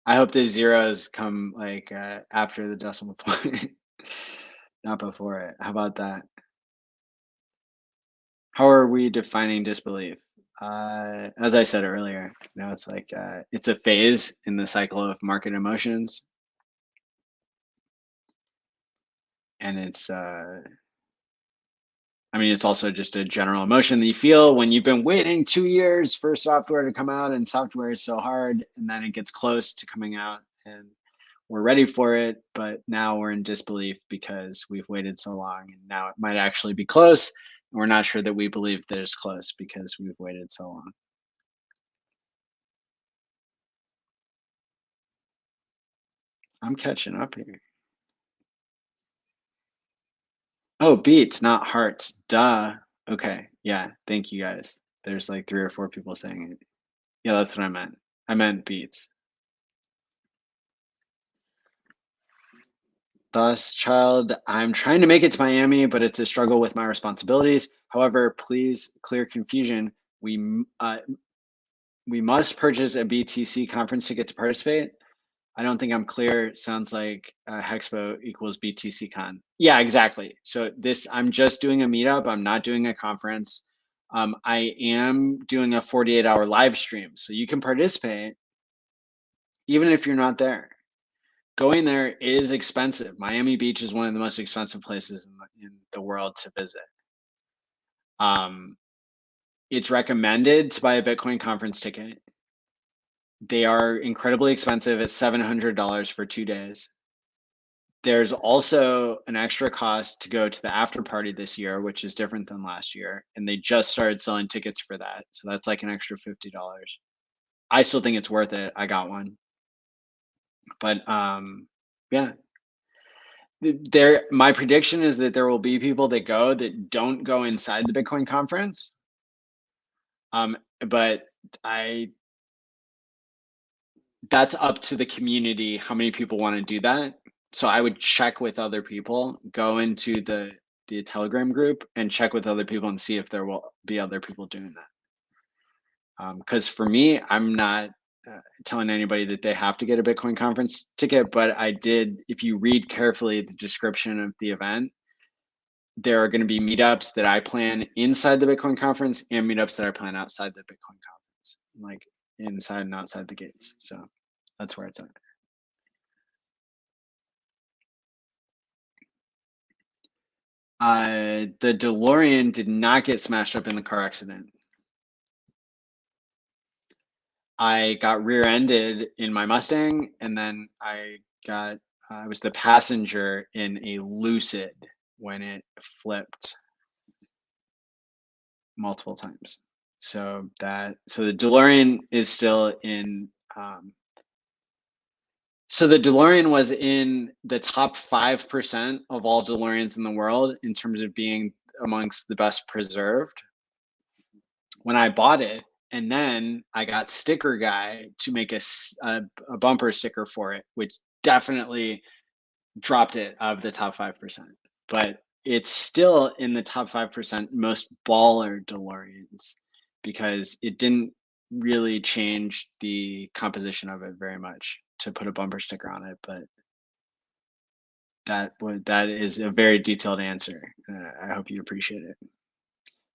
I hope the zeros come like after the decimal point, not before it. How about that? How are we defining disbelief? As I said earlier, it's like it's a phase in the cycle of market emotions, and it's I mean, it's also just a general emotion that you feel when you've been waiting 2 years for software to come out, and software is so hard, and then it gets close to coming out, and we're ready for it, but now we're in disbelief because we've waited so long, and now it might actually be close, and we're not sure that we believe that it's close because we've waited so long. I'm catching up here. Oh, beats, not hearts. Duh. Okay. Yeah. Thank you guys. There's like 3 or 4 people saying it. Yeah, that's what I meant. I meant beats. Thus, child, I'm trying to make it to Miami, but it's a struggle with my responsibilities. However, please clear confusion. We must purchase a BTC conference ticket to participate. I don't think I'm clear. Sounds like Hexpo equals BTC Con. Yeah, exactly. So I'm just doing a meetup. I'm not doing a conference. I am doing a 48-hour live stream. So you can participate even if you're not there. Going there is expensive. Miami Beach is one of the most expensive places in the world to visit. It's recommended to buy a Bitcoin conference ticket. They are incredibly expensive at $700 for 2 days. There's also an extra cost to go to the after party this year, which is different than last year. And they just started selling tickets for that. So that's like an extra $50. I still think it's worth it. I got one. But yeah. My prediction is that there will be people that don't go inside the Bitcoin conference. But that's up to the community how many people want to do that. So I would check with other people, go into the Telegram group and check with other people and see if there will be other people doing that. Because for me, I'm not telling anybody that they have to get a Bitcoin conference ticket, but I did, if you read carefully the description of the event, there are going to be meetups that I plan inside the Bitcoin conference and meetups that I plan outside the Bitcoin conference, like inside and outside the gates. So that's where it's at. The DeLorean did not get smashed up in the car accident. I got rear-ended in my Mustang, and then I was the passenger in a Lucid when it flipped multiple times. So the DeLorean is still in. So the DeLorean was in the top 5% of all DeLoreans in the world in terms of being amongst the best preserved when I bought it. And then I got Sticker Guy to make a bumper sticker for it, which definitely dropped it out of the top 5%. But it's still in the top 5% most baller DeLoreans because it didn't really change the composition of it very much to put a bumper sticker on it. But that is a very detailed answer. I hope you appreciate it.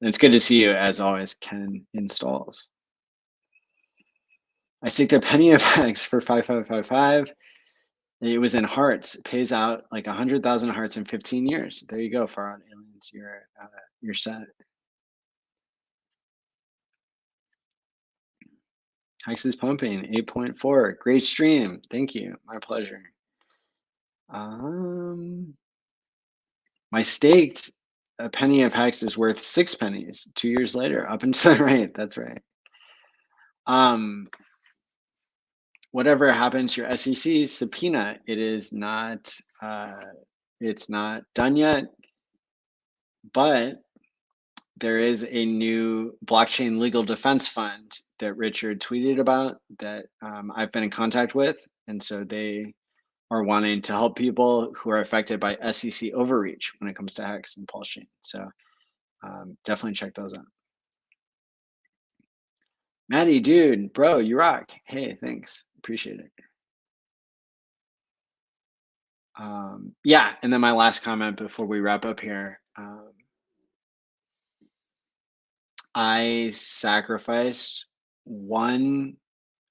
And it's good to see you, as always, Ken Installs. I staked a penny of Hex for 5555. It was in hearts. It pays out like 100,000 hearts in 15 years. There you go, Far Out Aliens. You're set. Hex is pumping 8.4. Great stream. Thank you. My pleasure. My staked a penny of Hex is worth 6 pennies 2 years later, up and to the right. That's right. Whatever happens to your SEC subpoena, it is not, it's not done yet, but there is a new blockchain legal defense fund that Richard tweeted about that I've been in contact with. And so they are wanting to help people who are affected by SEC overreach when it comes to Hex and PulseChain. So definitely check those out. Maddie, dude, bro, you rock. Hey, thanks. Appreciate it. Yeah, and then my last comment before we wrap up here. I sacrificed 1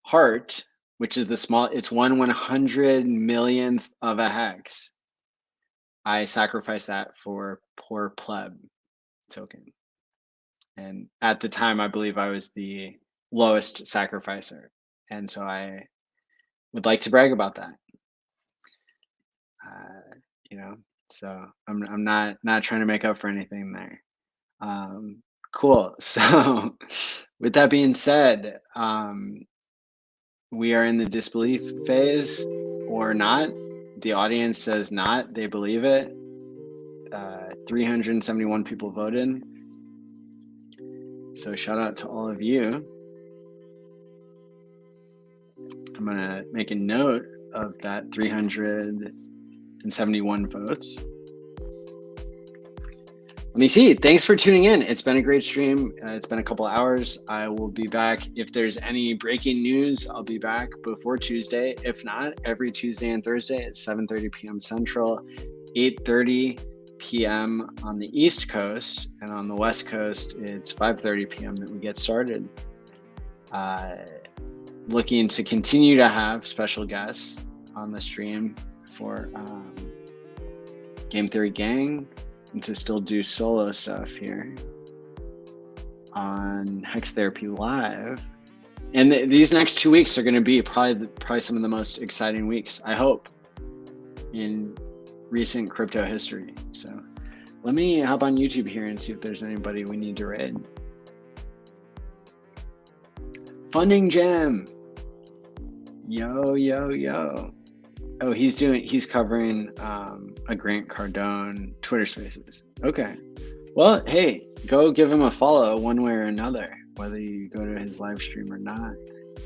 heart, which is it's 1/100 millionth of a hex. I sacrificed that for poor pleb token. And at the time, I believe I was the lowest sacrificer. And so I would like to brag about that. So I'm not trying to make up for anything there. Cool. So with that being said, we are in the disbelief phase or not. The audience says not, they believe it. 371 people voted. So shout out to all of you. I'm gonna make a note of that 371 votes. Let me see. Thanks for tuning in. It's been a great stream. It's been a couple hours. I will be back. If there's any breaking news, I'll be back before Tuesday. If not, every Tuesday and Thursday at 7:30 p.m. Central, 8:30 p.m. on the East Coast, and on the West Coast, it's 5:30 p.m. that we get started. Looking to continue to have special guests on the stream for Game Theory Gang, and to still do solo stuff here on Hex Therapy Live. And these next 2 weeks are going to be probably some of the most exciting weeks, I hope, in recent crypto history. So let me hop on YouTube here and see if there's anybody we need to raid. Funding Jam. Yo, yo, yo. Oh, he's covering a Grant Cardone Twitter Spaces. Okay. Well, hey, go give him a follow one way or another, whether you go to his live stream or not.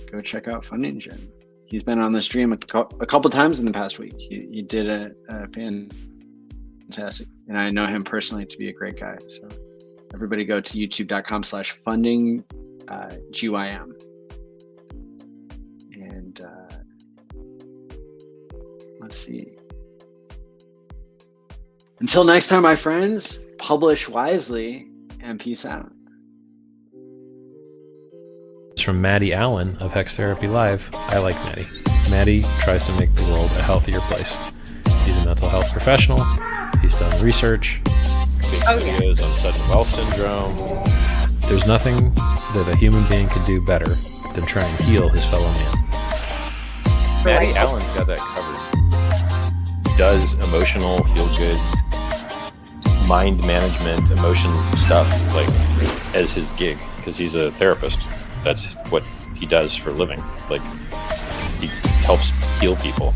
Go check out Funding Jam. He's been on the stream a couple times in the past week. He did a fantastic, and I know him personally to be a great guy. So everybody go to youtube.com/funding GYM. And let's see. Until next time, my friends, publish wisely and peace out. It's from ALLin of Hex Therapy.live. I like Maddie. Maddie tries to make the world a healthier place. He's a mental health professional. He's done research. Big videos on sudden wealth syndrome. There's nothing that a human being could do better than try and heal his fellow man. ALLin's got that covered. Does emotional, feel good, mind management, emotion stuff like as his gig because he's a therapist. That's what he does for a living. Like he helps heal people.